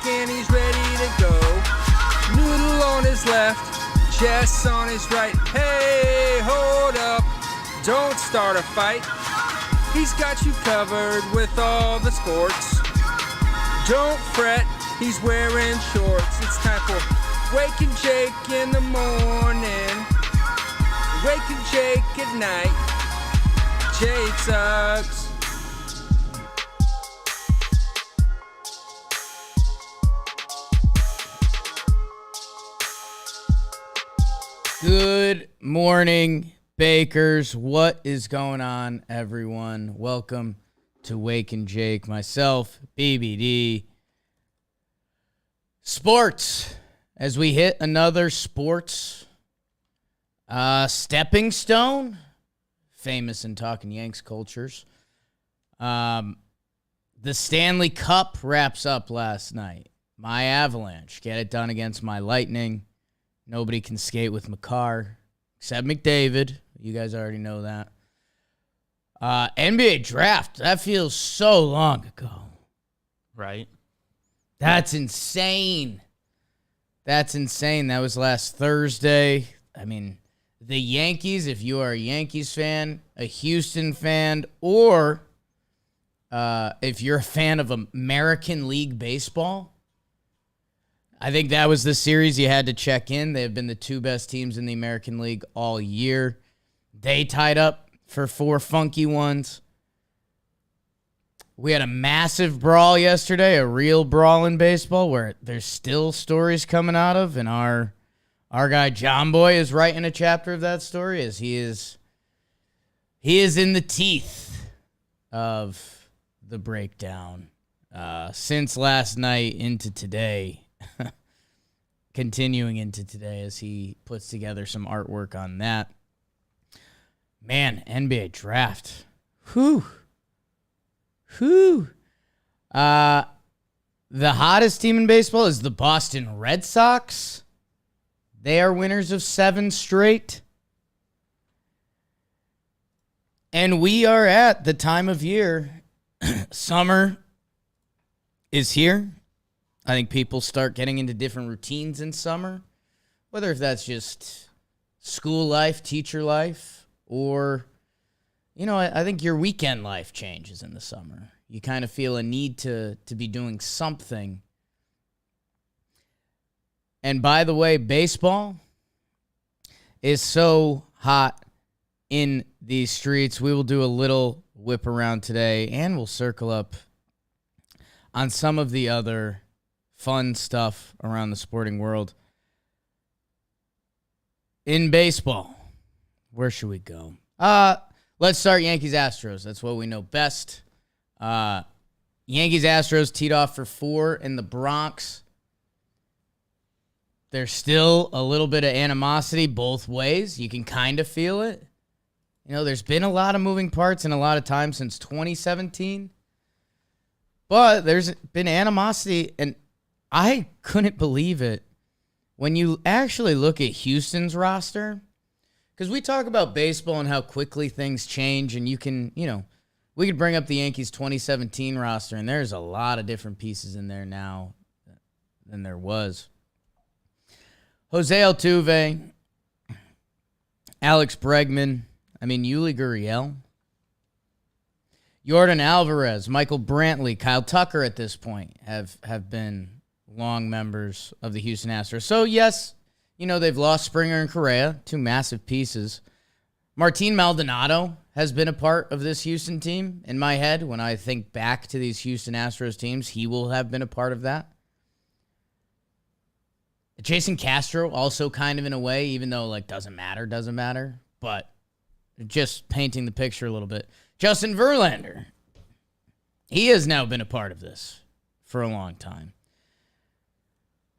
and he's ready to go. Noodle on his left, Jess on his right. Hey, hold up, don't start a fight. He's got you covered with all the sports. Don't fret, he's wearing shorts. It's time for Waking Jake in the morning, Waking Jake at night. Jake sucks. Good morning, Bakers. What is going on, everyone? Welcome to Wake and Jake. Myself, BBD. Sports. As we hit another sports stepping stone, famous in talking Yanks cultures. The Stanley Cup wraps up last night. My Avalanche get it done against my Lightning. Nobody can skate with Makar, except McDavid. You guys already know that. NBA draft, that feels so long ago. Right? That's insane. That's insane. That was last Thursday. I mean, the Yankees, if you are a Yankees fan, a Houston fan, or if you're a fan of American League Baseball, I think that was the series you had to check in. They have been the two best teams in the American League all year. They tied up for 4 funky ones. We had a massive brawl yesterday, a real brawl in baseball where there's still stories coming out of, and our guy John Boy is writing a chapter of that story as he is in the teeth of the breakdown since last night into today. Continuing into today as he puts together some artwork on that. Man, NBA draft. Whew. The hottest team in baseball is the Boston Red Sox. They are winners of 7 straight. And we are at the time of year. Summer is here. I think people start getting into different routines in summer, whether if that's just school life, teacher life, or, I think your weekend life changes in the summer. You kind of feel a need to be doing something. And by the way, baseball is so hot in these streets. We will do a little whip around today, and we'll circle up on some of the other fun stuff around the sporting world. In baseball, where should we go? Let's start Yankees Astros. That's what we know best. Yankees Astros teed off for 4 in the Bronx. There's still a little bit of animosity both ways. You can kind of feel it. There's been a lot of moving parts and a lot of time since 2017. But there's been animosity, and I couldn't believe it when you actually look at Houston's roster, because we talk about baseball and how quickly things change, and you can, we could bring up the Yankees 2017 roster, and there's a lot of different pieces in there now than there was. Jose Altuve, Alex Bregman, Yuli Gurriel, Yordan Alvarez, Michael Brantley, Kyle Tucker at this point have been long members of the Houston Astros. So, yes, they've lost Springer and Correa, 2 massive pieces. Martin Maldonado has been a part of this Houston team. In my head, when I think back to these Houston Astros teams, he will have been a part of that. Jason Castro also kind of in a way, even though, doesn't matter. But just painting the picture a little bit. Justin Verlander, he has now been a part of this for a long time.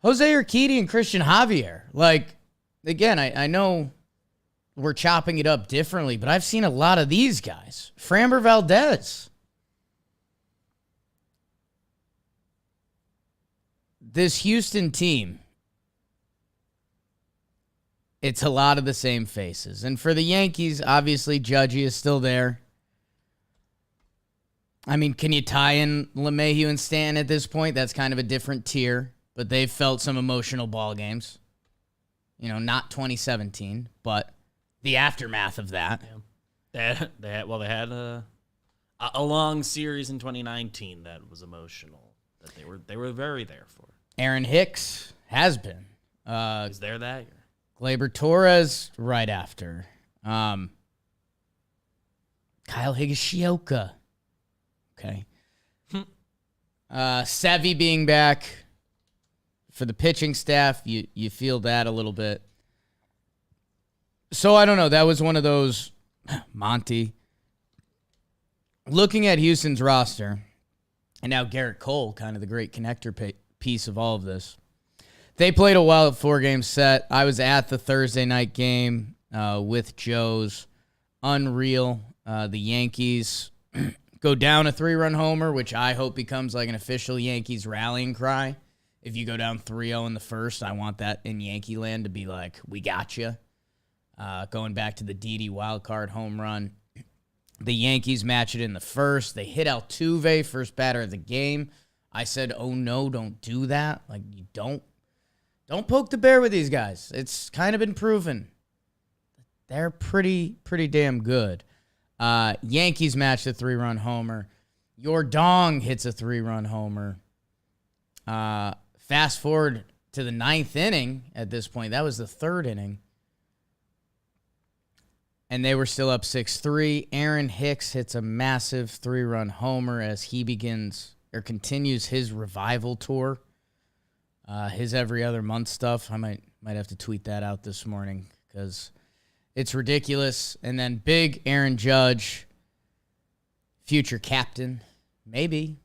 Jose Urquidy and Christian Javier. Again, I know we're chopping it up differently, but I've seen a lot of these guys. Framber Valdez. This Houston team, it's a lot of the same faces. And for the Yankees, obviously, Judgy is still there. I mean, can you tie in LeMahieu and Stanton at this point? That's kind of a different tier, but they've felt some emotional ball games. Not 2017, but the aftermath of that. Yeah. They had a long series in 2019 that was emotional, that they were very there for. Aaron Hicks has been. Is there that year? Gleyber Torres right after. Kyle Higashioka. Okay. Sevy being back for the pitching staff, you feel that a little bit. So I don't know. That was one of those, Monty. Looking at Houston's roster, and now Garrett Cole, kind of the great connector piece of all of this. They played a wild 4-game set. I was at the Thursday night game with Joe's. Unreal. The Yankees go down a 3-run homer, which I hope becomes like an official Yankees rallying cry. If you go down 3-0 in the first, I want that in Yankee land to be like, we got you. Going back to the Didi wildcard home run. The Yankees match it in the first. They hit Altuve, first batter of the game. I said, oh no, don't do that. Like, you don't poke the bear with these guys. It's kind of been proven. They're pretty damn good. Yankees match the 3-run homer. Your Dong hits a 3-run homer. Fast forward to the 9th inning at this point. That was the 3rd inning. And they were still up 6-3. Aaron Hicks hits a massive 3-run homer as he continues his revival tour. His every other month stuff. I might have to tweet that out this morning because it's ridiculous. And then big Aaron Judge, future captain, maybe,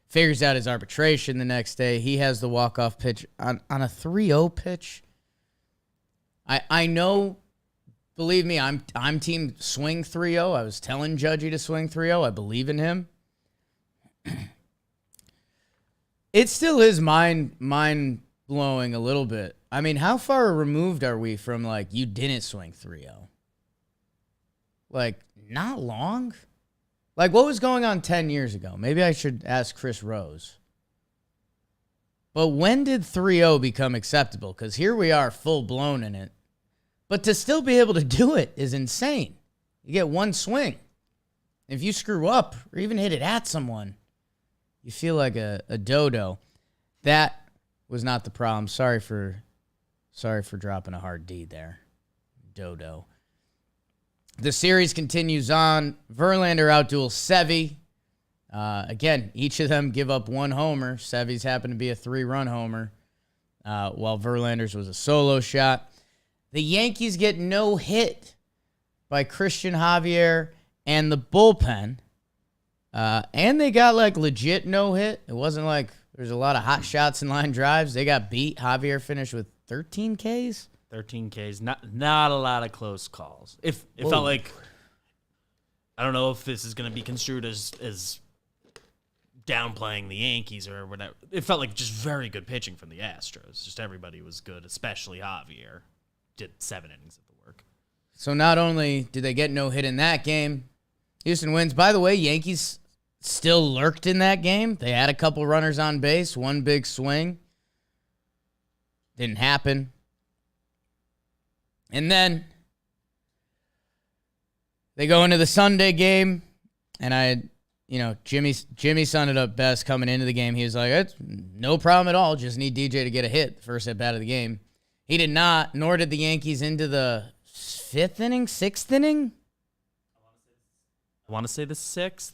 figures out his arbitration the next day. He has the walk-off pitch on a 3-0 pitch. I know, believe me, I'm team swing 3-0. I was telling Judgy to swing 3-0. I believe in him. It still is mind-blowing a little bit. I mean, how far removed are we from, like, you didn't swing 3-0? Like, not long? Like, what was going on 10 years ago? Maybe I should ask Chris Rose. But when did 3-0 become acceptable? Because here we are full-blown in it. But to still be able to do it is insane. You get one swing. If you screw up or even hit it at someone, you feel like a dodo. That was not the problem. Sorry for dropping a hard D there. Dodo. The series continues on. Verlander outduels Sevy. Again, each of them give up one homer. Sevy's happened to be a 3-run homer, while Verlander's was a solo shot. The Yankees get no hit by Christian Javier and the bullpen. And they got, like, legit no-hit. It wasn't like there's a lot of hot shots and line drives. They got beat. Javier finished with 13 Ks. 13 Ks. Not a lot of close calls. It felt like, I don't know if this is going to be construed as downplaying the Yankees or whatever. It felt like just very good pitching from the Astros. Just everybody was good, especially Javier. Did 7 innings of the work. So not only did they get no hit in that game, Houston wins. By the way, Yankees still lurked in that game. They had a couple runners on base, one big swing. Didn't happen. And then they go into the Sunday game, and Jimmy summed it up best coming into the game. He was like, it's no problem at all. Just need DJ to get a hit the first at bat of the game. He did not, nor did the Yankees into the 5th inning, 6th inning. I want to say the 6th.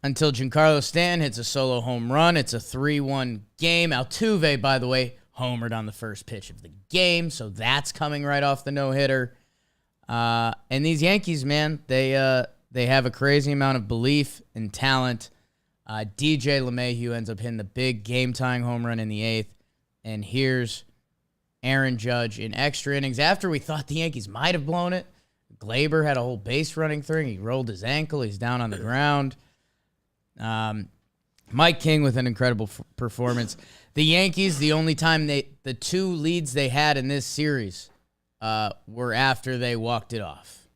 Until Giancarlo Stanton hits a solo home run. It's a 3-1 game. Altuve, by the way, homered on the first pitch of the game, so that's coming right off the no-hitter. And these Yankees, man, they have a crazy amount of belief and talent. DJ LeMahieu ends up hitting the big game-tying home run in the 8th. And here's Aaron Judge in extra innings. After we thought the Yankees might have blown it, Gleyber had a whole base-running thing. He rolled his ankle. He's down on the ground. Mike King with an incredible performance. The Yankees, the only time the 2 leads they had in this series were after they walked it off.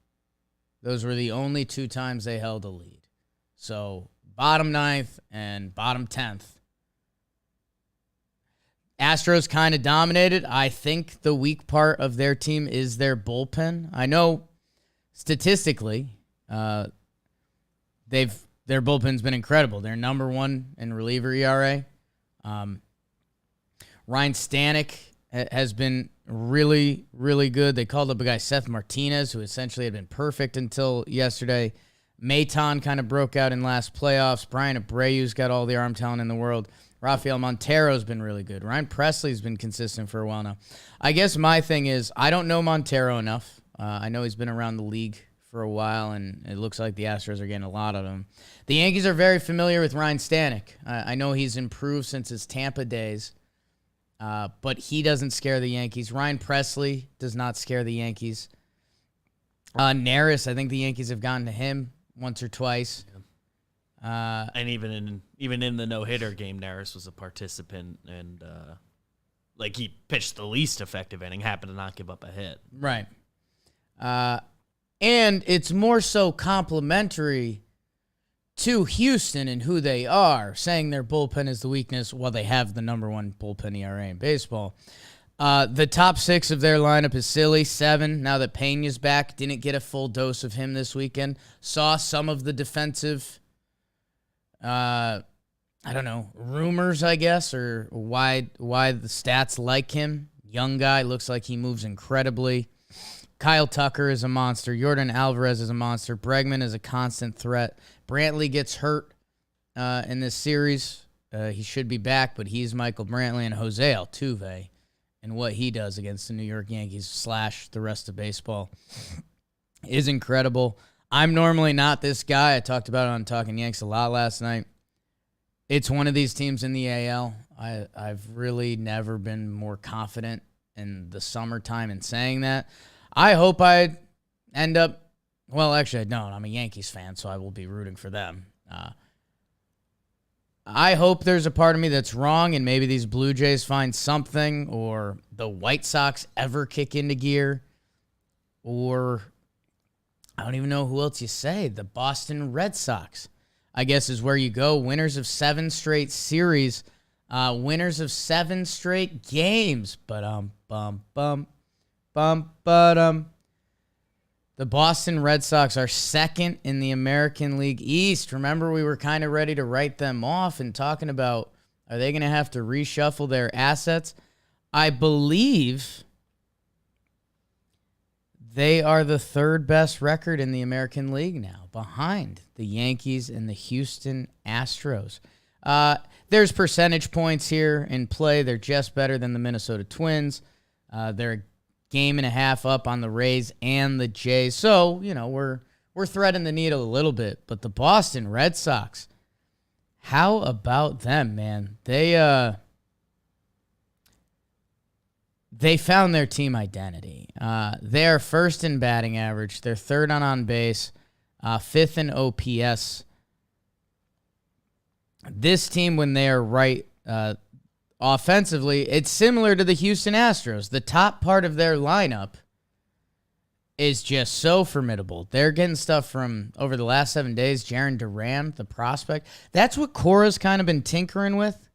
Those were the only 2 times they held a lead. So bottom 9th and bottom 10th. Astros kind of dominated. I think the weak part of their team is their bullpen. I know statistically, their bullpen's been incredible. They're number 1 in reliever ERA. Ryan Stanek has been really, really good. They called up a guy, Seth Martinez, who essentially had been perfect until yesterday. Maton kind of broke out in last playoffs. Brian Abreu's got all the arm talent in the world. Rafael Montero's been really good. Ryan Presley's been consistent for a while now. I guess my thing is I don't know Montero enough. I know he's been around the league for a while, and it looks like the Astros are getting a lot of him. The Yankees are very familiar with Ryan Stanek. I know he's improved since his Tampa days, but he doesn't scare the Yankees. Ryan Presley does not scare the Yankees. Neris, I think the Yankees have gotten to him once or twice. And even in the no-hitter game, Neris was a participant, and he pitched the least effective inning, happened to not give up a hit. Right. And it's more so complimentary to Houston and who they are, saying their bullpen is the weakness while they have the number 1 bullpen ERA in baseball. The top 6 of their lineup is silly. 7, now that Pena's back, didn't get a full dose of him this weekend. Saw some of the defensive, rumors, I guess, or why the stats like him. Young guy, looks like he moves incredibly. Kyle Tucker is a monster. Yordan Alvarez is a monster. Bregman is a constant threat. Brantley gets hurt in this series. He should be back, but he's Michael Brantley, and Jose Altuve and what he does against the New York Yankees / the rest of baseball is incredible. I'm normally not this guy. I talked about it on Talking Yanks a lot last night. It's one of these teams in the AL. I've really never been more confident in the summertime in saying that. I hope I end up, well, actually, I don't. I'm a Yankees fan, so I will be rooting for them. I hope there's a part of me that's wrong, and maybe these Blue Jays find something, or the White Sox ever kick into gear, or I don't even know who else you say. The Boston Red Sox, I guess, is where you go. Winners of 7 straight series, winners of 7 straight games. The Boston Red Sox are 2nd in the American League East. Remember, we were kind of ready to write them off and talking about, are they going to have to reshuffle their assets? I believe they are the 3rd best record in the American League now, behind the Yankees and the Houston Astros. There's percentage points here in play. They're just better than the Minnesota Twins. They're a game and a half up on the Rays and the Jays. So, we're threading the needle a little bit. But the Boston Red Sox, how about them, man? They found their team identity. They are 1st in batting average. They're 3rd on base, 5th in OPS. This team, when they are right offensively, it's similar to the Houston Astros. The top part of their lineup is just so formidable. They're getting stuff from, over the last 7 days, Jarren Duran, the prospect. That's what Cora's kind of been tinkering with,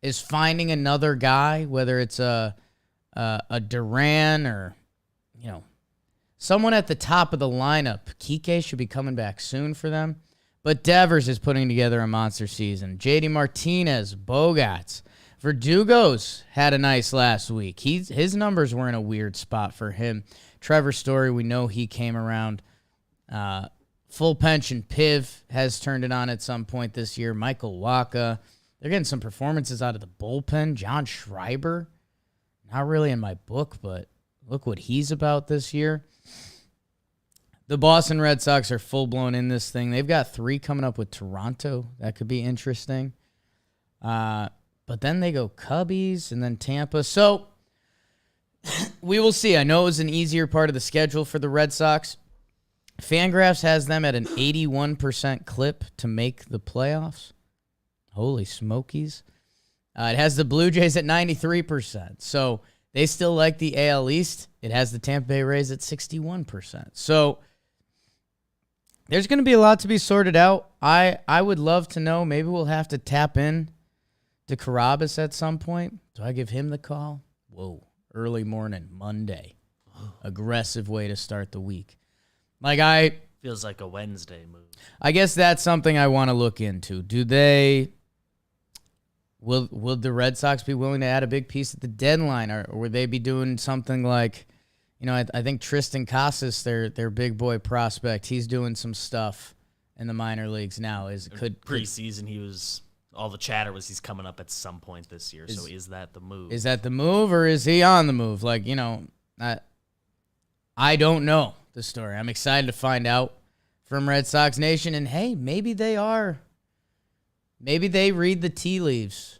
is finding another guy, whether it's a Duran or, someone at the top of the lineup. Kike should be coming back soon for them. But Devers is putting together a monster season. JD Martinez, Bogarts. Verdugo's had a nice last week. His numbers were in a weird spot for him. Trevor Story, we know he came around. Full pension Piv has turned it on at some point this year. Michael Wacha. They're getting some performances out of the bullpen. John Schreiber, not really in my book, but look what he's about this year. The Boston Red Sox are full-blown in this thing. They've got 3 coming up with Toronto. That could be interesting. But then they go Cubbies and then Tampa. So we will see. I know it was an easier part of the schedule for the Red Sox. Fangraphs has them at an 81% clip to make the playoffs. Holy smokies. It has the Blue Jays at 93%. So they still like the AL East. It has the Tampa Bay Rays at 61%. So There's going to be a lot to be sorted out. I would love to know. Maybe we'll have to tap in to Carabas at some point. Do I give him the call? Whoa. Early morning, Monday. Aggressive way to start the week. Feels like a Wednesday move. I guess that's something I want to look into. Will the Red Sox be willing to add a big piece at the deadline, or would they be doing something like, I think Tristan Casas, their big boy prospect, he's doing some stuff in the minor leagues now. Preseason, all the chatter was he's coming up at some point this year. So is that the move? Is that the move, or is he on the move? I don't know the story. I'm excited to find out from Red Sox Nation. And hey, maybe they are. Maybe they read the tea leaves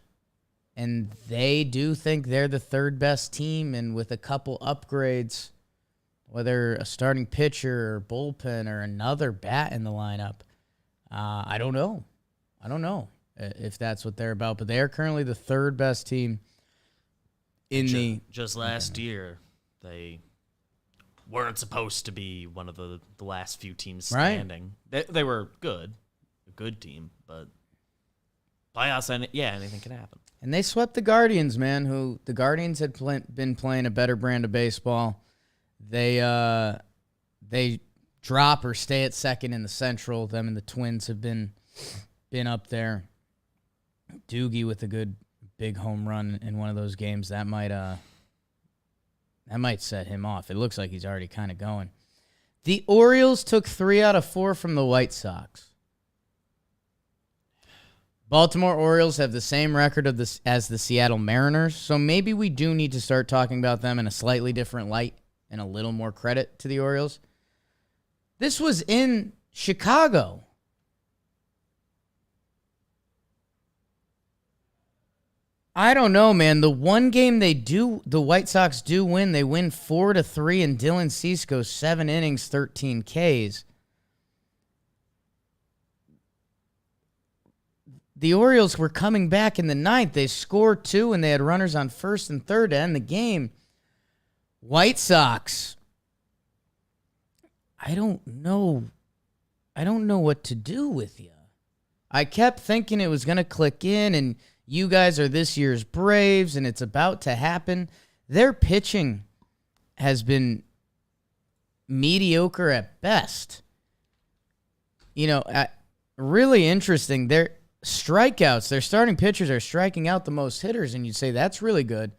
and they do think they're the third best team, and with a couple upgrades, whether a starting pitcher or bullpen or another bat in the lineup, I don't know if that's what they're about, but they are currently the third best team just last year. They weren't supposed to be one of the last few teams standing. Right. They were a good team, but playoffs, anything can happen. And they swept the Guardians, man, who the Guardians had been playing a better brand of baseball. They drop or stay at second in the Central. Them and the Twins have been up there. Doogie with a good big home run in one of those games. That might set him off. It looks like he's already kind of going. The Orioles took 3 out of 4 from the White Sox. Baltimore Orioles have the same record as the Seattle Mariners, so maybe we do need to start talking about them in a slightly different light and a little more credit to the Orioles. This was in Chicago. I don't know, man. The one game the White Sox do win, they win 4-3, and Dylan Cease goes 7 innings, 13 Ks. The Orioles were coming back in the ninth. They scored 2, and they had runners on first and third to end the game. White Sox, I don't know what to do with you. I kept thinking it was going to click in, and you guys are this year's Braves, and it's about to happen. Their pitching has been mediocre at best. Really interesting. Their strikeouts, their starting pitchers are striking out the most hitters, and you'd say that's really good.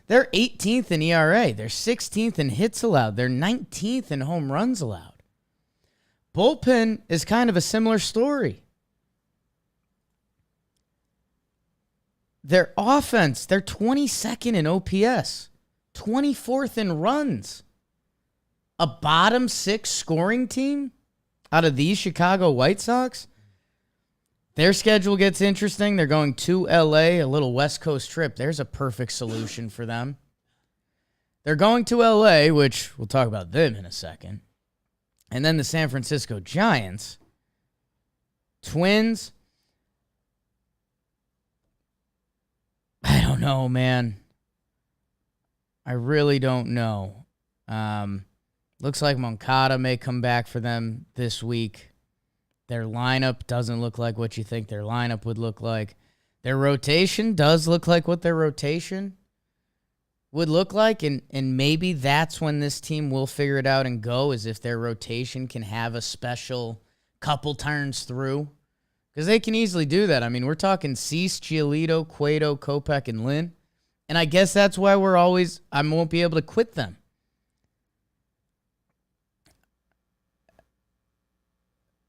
They're 18th in ERA. They're 16th in hits allowed. They're 19th in home runs allowed. Bullpen is kind of a similar story. Their offense, they're 22nd in OPS, 24th in runs. A bottom 6 scoring team out of these Chicago White Sox? Their schedule gets interesting. They're going to L.A., a little West Coast trip. There's a perfect solution for them. They're going to L.A., which we'll talk about them in a second. And then the San Francisco Giants. Twins. I don't know, man. I really don't know. Looks like Moncada may come back for them this week. Their lineup doesn't look like what you think their lineup would look like. Their rotation does look like what their rotation would look like, and maybe that's when this team will figure it out and go, is if their rotation can have a special couple turns through. Because they can easily do that. I mean, we're talking Cease, Giolito, Cueto, Kopech, and Lynn. And I guess that's why I won't be able to quit them.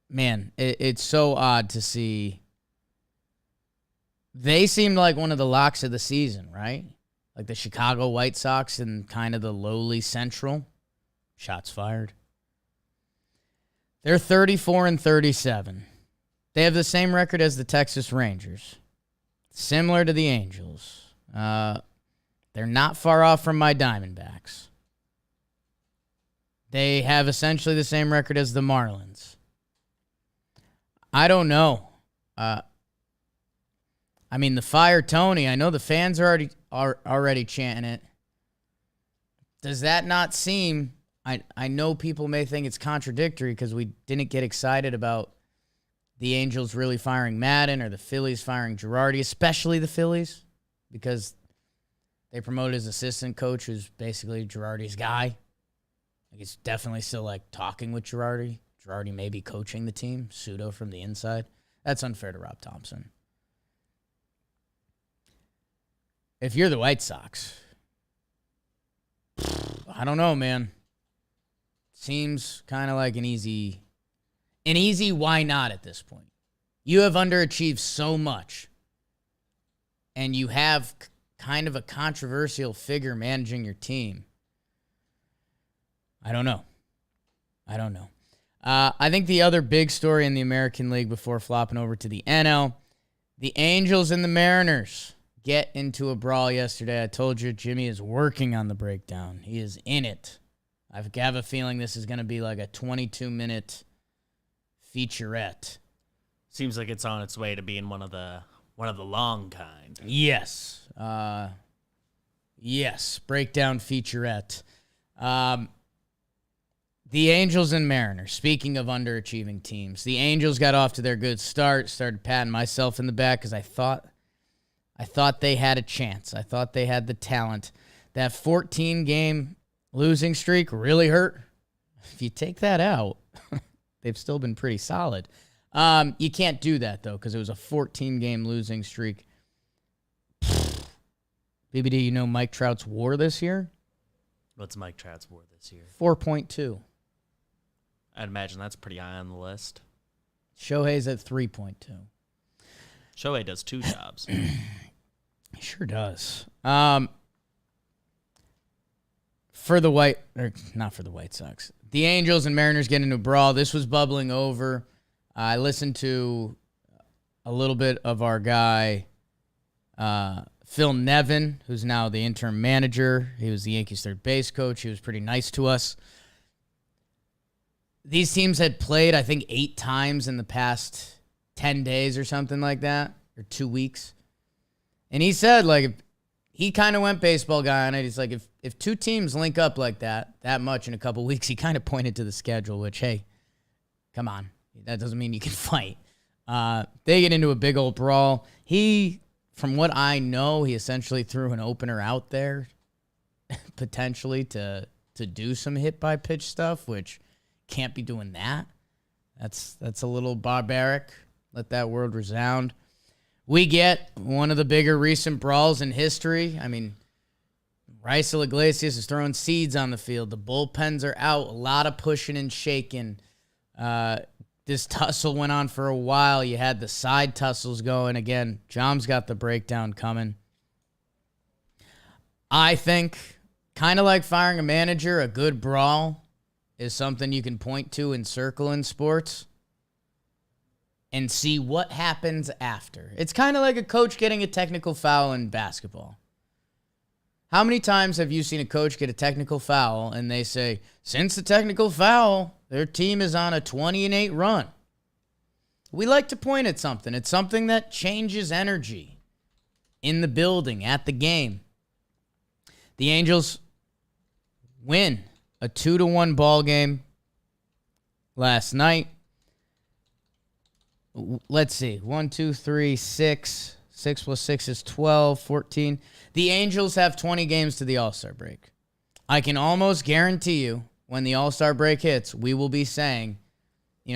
Man, it's so odd to see. They seemed like one of the locks of the season, right? Like the Chicago White Sox and kind of the lowly Central. Shots fired. They're 34-37. They have the same record as the Texas Rangers. Similar to the Angels. They're not far off from my Diamondbacks. They have essentially the same record as the Marlins. I don't know. I mean, the Fire Tony, I know the fans are already chanting it. Does that not seem I know people may think it's contradictory because we didn't get excited about the Angels really firing Madden or the Phillies firing Girardi, especially the Phillies, because they promoted his assistant coach, who's basically Girardi's guy. Like, he's definitely still, like, talking with Girardi. Girardi may be coaching the team, pseudo from the inside. That's unfair to Rob Thompson. If you're the White Sox, I don't know, man. Seems kind of like an easy why not at this point. You have underachieved so much, and you have kind of a controversial figure managing your team. I don't know. I think the other big story in the American League before flopping over to the NL, the Angels and the Mariners get into a brawl yesterday. I told you Jimmy is working on the breakdown. He is in it. I have a feeling this is going to be like a 22-minute featurette. Seems like it's on its way to being one of the long kind. Yes. Yes, breakdown featurette. The Angels and Mariners, speaking of underachieving teams, the Angels got off to their good start, started patting myself in the back because I thought they had a chance. I thought they had the talent. That 14-game losing streak really hurt. If you take that out, they've still been pretty solid. You can't do that, though, because it was a 14-game losing streak. BBD, you know Mike Trout's WAR this year? What's Mike Trout's WAR this year? 4.2. I'd imagine that's pretty high on the list. Shohei's at 3.2. Shohei does two jobs. He sure does. Not for the White Sox. The Angels and Mariners get into a brawl. This was bubbling over. I listened to a little bit of our guy, Phil Nevin, who's now the interim manager. He was the Yankees' third base coach. He was pretty nice to us. These teams had played, I think, 8 times in the past 10 days or something like that, or 2 weeks. And he said, like, he kind of went baseball guy on it. He's like, if two teams link up like that much in a couple weeks, he kind of pointed to the schedule, which, hey, come on. That doesn't mean you can fight. They get into a big old brawl. He, from what I know, he essentially threw an opener out there potentially to do some hit-by-pitch stuff, which can't be doing that. That's a little barbaric. Let that word resound. We get one of the bigger recent brawls in history. I mean, Raisel Iglesias is throwing seeds on the field. The bullpens are out. A lot of pushing and shaking. This tussle went on for a while. You had the side tussles going. Again, Jom's got the breakdown coming. I think, kind of like firing a manager, a good brawl is something you can point to and circle in sports and see what happens after. It's kind of like a coach getting a technical foul in basketball. How many times have you seen a coach get a technical foul and they say, since the technical foul, their team is on a 20-8 run? We like to point at something. It's something that changes energy in the building, at the game. The Angels win a 2-1 ball game last night. Let's see. 1, 2, 3, 6. 6 plus 6 is 12, 14. The Angels have 20 games to the All-Star break. I can almost guarantee you when the All-Star break hits, we will be saying,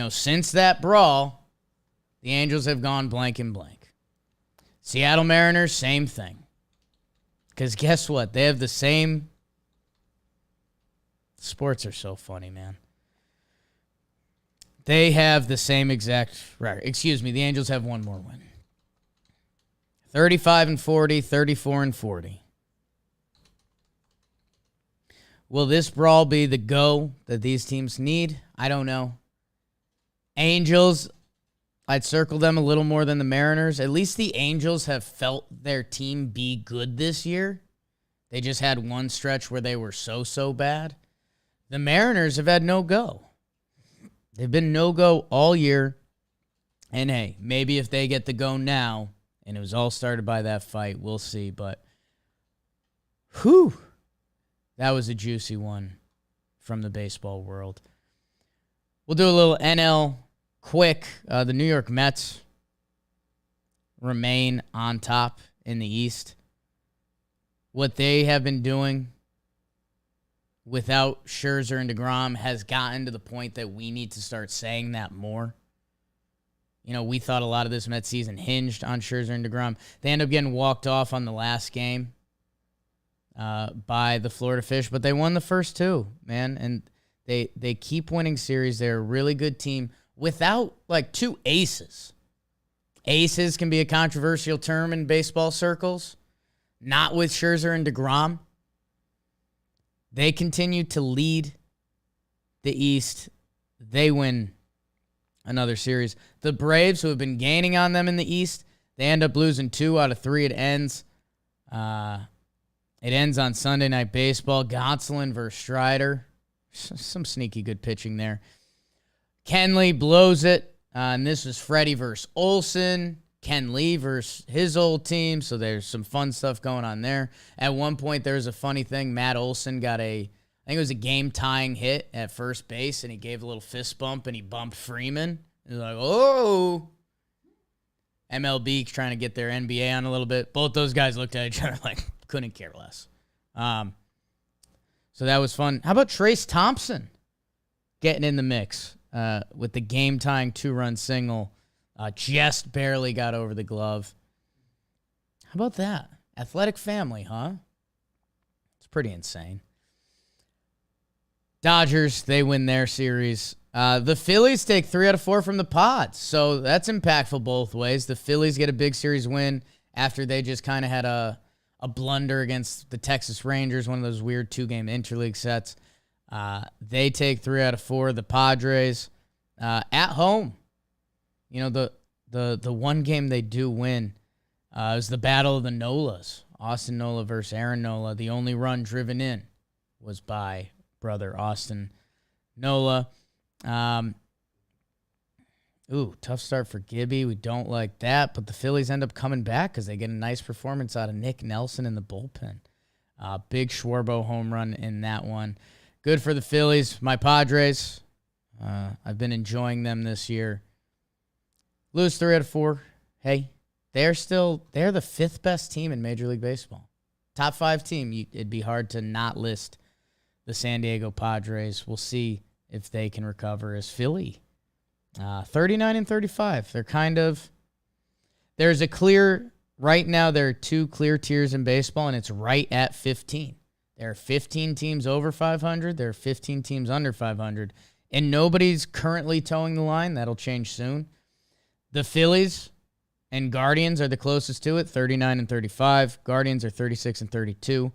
since that brawl, the Angels have gone blank and blank. Seattle Mariners, same thing. Because guess what? They have the same. Sports are so funny, man. They have the same exact record. Excuse me, the Angels have one more win. 35-40, 34-40. Will this brawl be the go that these teams need? I don't know. Angels, I'd circle them a little more than the Mariners. At least the Angels have felt their team be good this year. They just had one stretch where they were so bad. The Mariners have had no go. They've been no-go all year. And, hey, maybe if they get the go now, and it was all started by that fight, we'll see. But, that was a juicy one from the baseball world. We'll do a little NL quick. The New York Mets remain on top in the East. What they have been doing without Scherzer and DeGrom has gotten to the point that we need to start saying that more. You know, we thought a lot of this Mets season hinged on Scherzer and DeGrom. They end up getting walked off on the last game by the Florida Fish, but they won the first two, man. And they keep winning series. They're a really good team without, like, two aces. Aces can be a controversial term in baseball circles. Not with Scherzer and DeGrom. They continue to lead the East. They win another series. The Braves, who have been gaining on them in the East, they end up losing 2 out of 3. It ends on Sunday Night Baseball. Gonsolin versus Strider. Some sneaky good pitching there. Kenley blows it. And this was Freddie versus Olsen. Ken Lee versus his old team. So there's some fun stuff going on there. At one point, there was a funny thing. Matt Olson got I think it was a game-tying hit at first base, and he gave a little fist bump, and he bumped Freeman. He was like, oh. MLB trying to get their NBA on a little bit. Both those guys looked at each other like, couldn't care less. So that was fun. How about Trace Thompson getting in the mix with the game-tying 2-run single? Just barely got over the glove. How about that? Athletic family, huh? It's pretty insane. Dodgers, they win their series. The Phillies take 3 out of 4 from the Pods, so that's impactful both ways. The Phillies get a big series win after they just kind of had a blunder against the Texas Rangers, one of those weird 2-game interleague sets. They take 3 out of 4. The Padres at home. You know, the one game they do win is the Battle of the Nolas. Austin Nola versus Aaron Nola. The only run driven in was by brother Austin Nola. Tough start for Gibby. We don't like that, but the Phillies end up coming back because they get a nice performance out of Nick Nelson in the bullpen. Big Schwarbo home run in that one. Good for the Phillies. My Padres, I've been enjoying them this year. Lose 3 out of 4. Hey, they're the 5th best team in Major League Baseball. Top 5 team. It'd be hard to not list the San Diego Padres. We'll see if they can recover as Philly. 39-35. Right now there are 2 clear tiers in baseball, and it's right at 15. There are 15 teams over 500. There are 15 teams under 500. And nobody's currently towing the line. That'll change soon. The Phillies and Guardians are the closest to it, 39-35. Guardians are 36-32.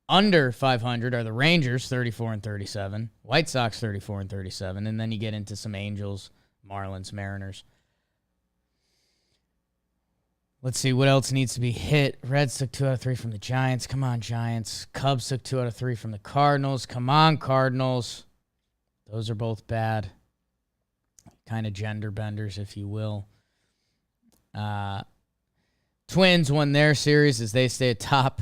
Under 500 are the Rangers, 34-37. White Sox, 34-37. And then you get into some Angels, Marlins, Mariners. Let's see what else needs to be hit. Reds took 2 out of 3 from the Giants. Come on, Giants. Cubs took 2 out of 3 from the Cardinals. Come on, Cardinals. Those are both bad. Kind of gender benders, if you will. Twins won their series as they stay atop.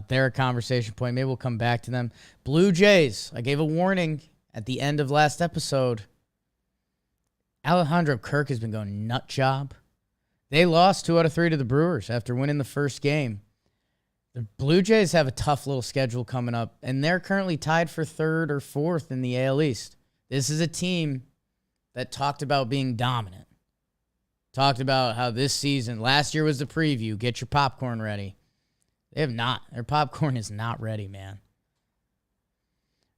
They're a conversation point. Maybe we'll come back to them. Blue Jays. I gave a warning at the end of last episode. Alejandro Kirk has been going nut job. They lost 2 out of 3 to the Brewers after winning the first game. The Blue Jays have a tough little schedule coming up, and they're currently tied for 3rd or 4th in the AL East. This is a team that talked about being dominant. Talked about how this season, last year was the preview, get your popcorn ready. They have not. Their popcorn is not ready, man.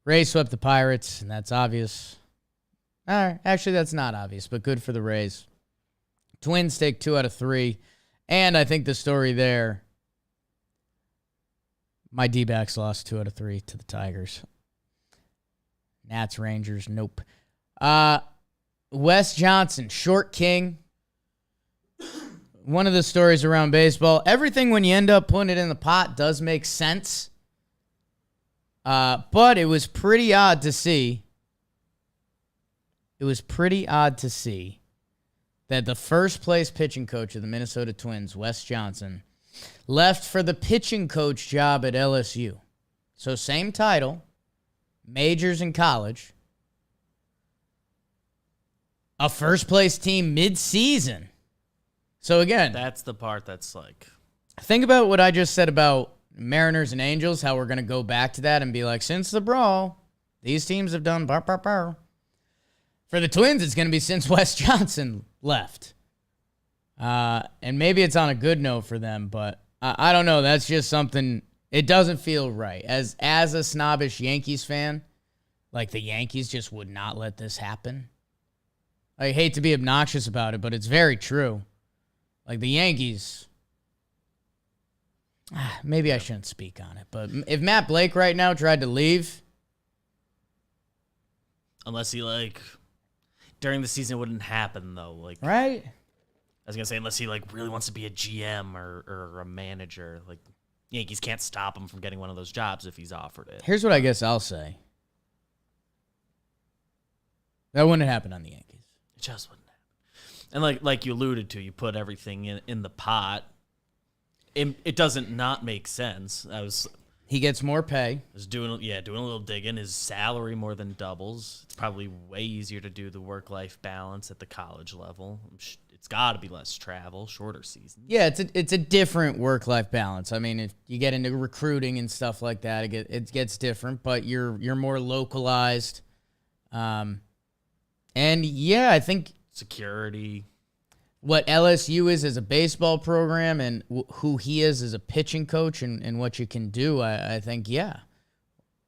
Rays swept the Pirates, and that's obvious. Actually, that's not obvious, but good for the Rays. Twins take 2 out of 3, and I think the story there, my D-backs lost 2 out of 3 to the Tigers. Nats, Rangers, nope. Wes Johnson, short king. One of the stories around baseball, everything when you end up putting it in the pot does make sense. But it was pretty odd to see. It was pretty odd to see that the first place pitching coach of the Minnesota Twins, Wes Johnson, left for the pitching coach job at LSU. So same title, majors in college, a first-place team mid-season. So, again, That's the part that's like... think about what I just said about Mariners and Angels, how we're going to go back to that and be like, since the brawl, these teams have done bar, bar, bar. For the Twins, it's going to be since Wes Johnson left. And maybe it's on a good note for them, but I don't know. That's just something, it doesn't feel right. As a snobbish Yankees fan, like the Yankees just would not let this happen. I hate to be obnoxious about it, but it's very true. Like the Yankees, maybe I shouldn't speak on it, but if Matt Blake right now tried to leave. Unless he, like, during the season it wouldn't happen, though. Like, Right? I was going to say, unless he, like, really wants to be a GM or a manager. Like, Yankees can't stop him from getting one of those jobs if he's offered it. Here's what I guess I'll say. That wouldn't happen on the Yankees. It just wouldn't happen. And like you alluded to, you put everything in the pot. It doesn't not make sense. He gets more pay. doing a little digging. His salary more than doubles. It's probably way easier to do the work-life balance at the college level. It's got to be less travel, shorter seasons. Yeah, it's a different work-life balance. I mean, if you get into recruiting and stuff like that, it gets different, but you're more localized. And yeah, I think Security. what LSU is as a baseball program and who he is as a pitching coach and what you can do, I think, yeah.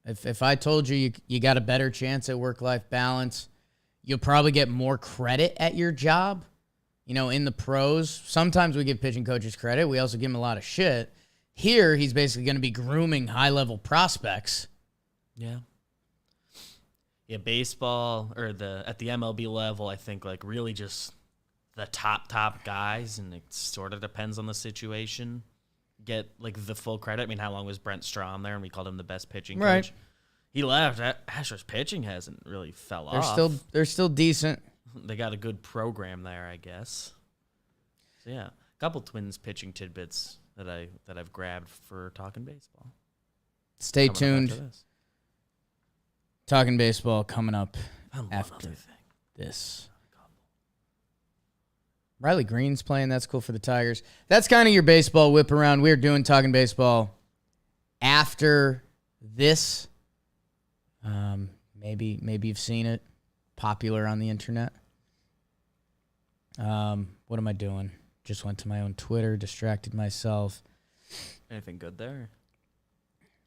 If I told you got a better chance at work-life balance, you'll probably get more credit at your job. You know, in the pros, sometimes we give pitching coaches credit. We also give them a lot of shit. Here, he's basically going to be grooming high-level prospects. Yeah. Yeah, baseball or at the MLB level, I think like really just the top guys, and it sort of depends on the situation, get like the full credit. I mean, how long was Brent Strom there, and we called him the best pitching coach? He left. Astros pitching hasn't really fell off. They're still decent. They got a good program there, I guess. So yeah, a couple Twins pitching tidbits that I've grabbed for talking baseball. Stay Coming up tuned. after this. Talking baseball coming up And one after other thing. this. Riley Green's playing. That's cool for the Tigers. That's kind of your baseball whip around. We're doing talking baseball after this. Maybe you've seen it. Popular on the internet. What am I doing? Just went to my own Twitter, distracted myself. Anything good there?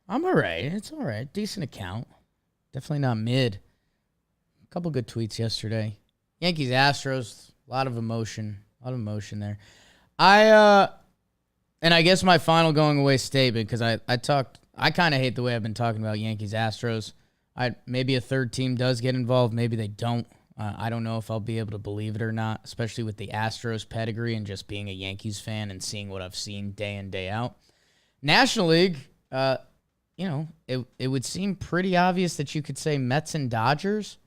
I'm all right. It's all right. Decent account. Definitely not mid. A couple good tweets yesterday. Yankees, Astros, a lot of emotion there. And I guess my final going away statement, because I kind of hate the way I've been talking about Yankees, Astros. Maybe a third team does get involved. Maybe they don't. I don't know if I'll be able to believe it or not, especially with the Astros pedigree and just being a Yankees fan and seeing what I've seen day in, day out. National League, it would seem pretty obvious that you could say Mets and Dodgers.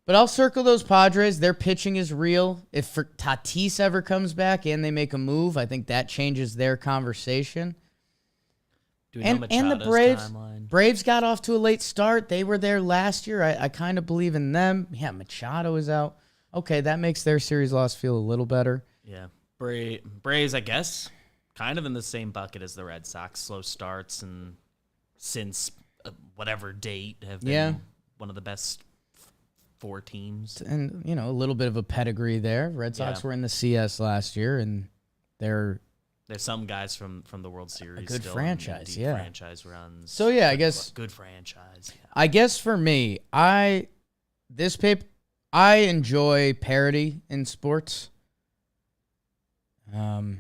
But I'll circle those Padres. Their pitching is real. If Tatis ever comes back and they make a move, I think that changes their conversation. And the Braves got off to a late start. They were there last year. I kind of believe in them. Yeah, Machado is out. Okay, that makes their series loss feel a little better. Yeah, Braves, I guess, kind of in the same bucket as the Red Sox. Slow starts, and since whatever date have been one of the best four teams. And, a little bit of a pedigree there. Red Sox were in the CS last year, and there's some guys from the World Series. A good still franchise, in deep franchise runs. So, yeah, I guess. Good franchise. Yeah. I guess for me, I enjoy parity in sports. The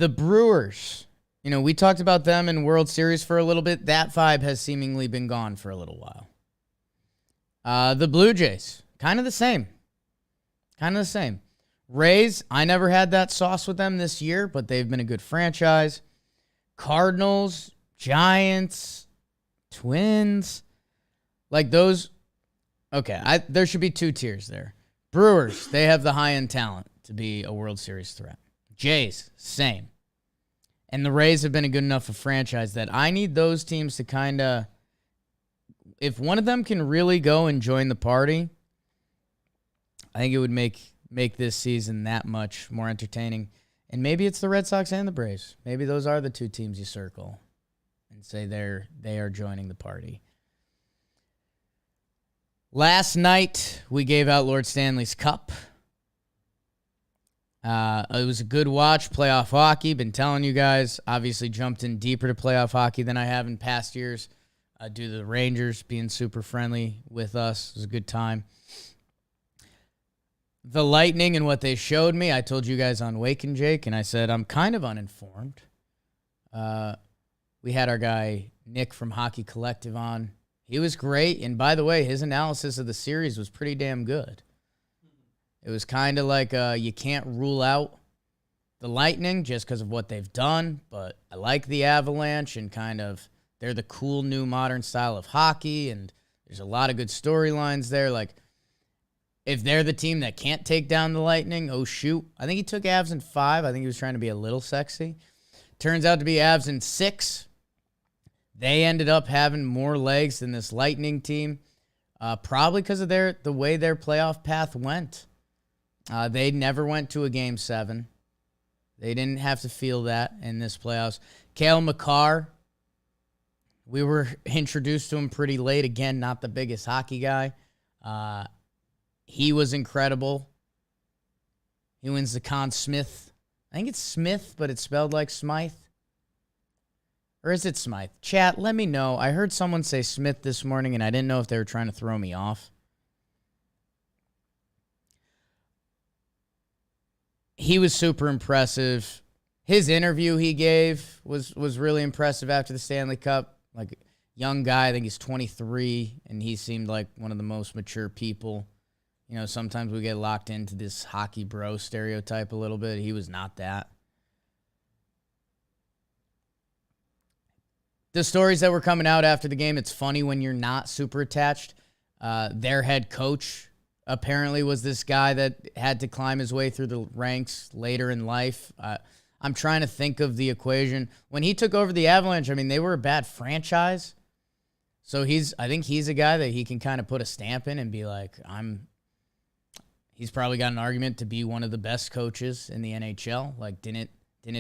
Brewers, we talked about them in World Series for a little bit. That vibe has seemingly been gone for a little while. The Blue Jays, kind of the same. Rays, I never had that sauce with them this year, but they've been a good franchise. Cardinals, Giants, Twins, like those. Okay, there should be two tiers there. Brewers, they have the high-end talent to be a World Series threat. Jays, same. And the Rays have been a good enough a franchise that I need those teams to kind of, if one of them can really go and join the party, I think it would make this season that much more entertaining. And maybe it's the Red Sox and the Braves. Maybe those are the two teams you circle and say they are joining the party. Last night, we gave out Lord Stanley's Cup. It was a good watch, playoff hockey. Been telling you guys, obviously jumped in deeper to playoff hockey than I have in past years due to the Rangers being super friendly with us. It was a good time. The Lightning and what they showed me, I told you guys on Wake and Jake, and I said I'm kind of uninformed. We had our guy Nick from Hockey Collective on. He was great, and by the way, his analysis of the series was pretty damn good. It was kind of like you can't rule out the Lightning just because of what they've done, but I like the Avalanche and kind of they're the cool new modern style of hockey, and there's a lot of good storylines there. Like, if they're the team that can't take down the Lightning, oh shoot. I think he took Avs in 5. I think he was trying to be a little sexy. Turns out to be Avs in 6. They ended up having more legs than this Lightning team, probably because of the way their playoff path went. They never went to a Game 7. They didn't have to feel that in this playoffs. Cale Makar, we were introduced to him pretty late. Again, not the biggest hockey guy. He was incredible. He wins the Conn Smith. I think it's Smith, but it's spelled like Smythe. Or is it Smythe? Chat, let me know. I heard someone say Smith this morning, and I didn't know if they were trying to throw me off. He was super impressive. His interview he gave was really impressive after the Stanley Cup. Like, young guy, I think he's 23, and he seemed like one of the most mature people. You know, sometimes we get locked into this hockey bro stereotype a little bit. He was not that. The stories that were coming out after the game, it's funny when you're not super attached. Their head coach apparently was this guy that had to climb his way through the ranks later in life. I'm trying to think of the equation. When he took over the Avalanche, I mean, they were a bad franchise. So I think he's a guy that he can kind of put a stamp in and be like, he's probably got an argument to be one of the best coaches in the NHL. Like, didn't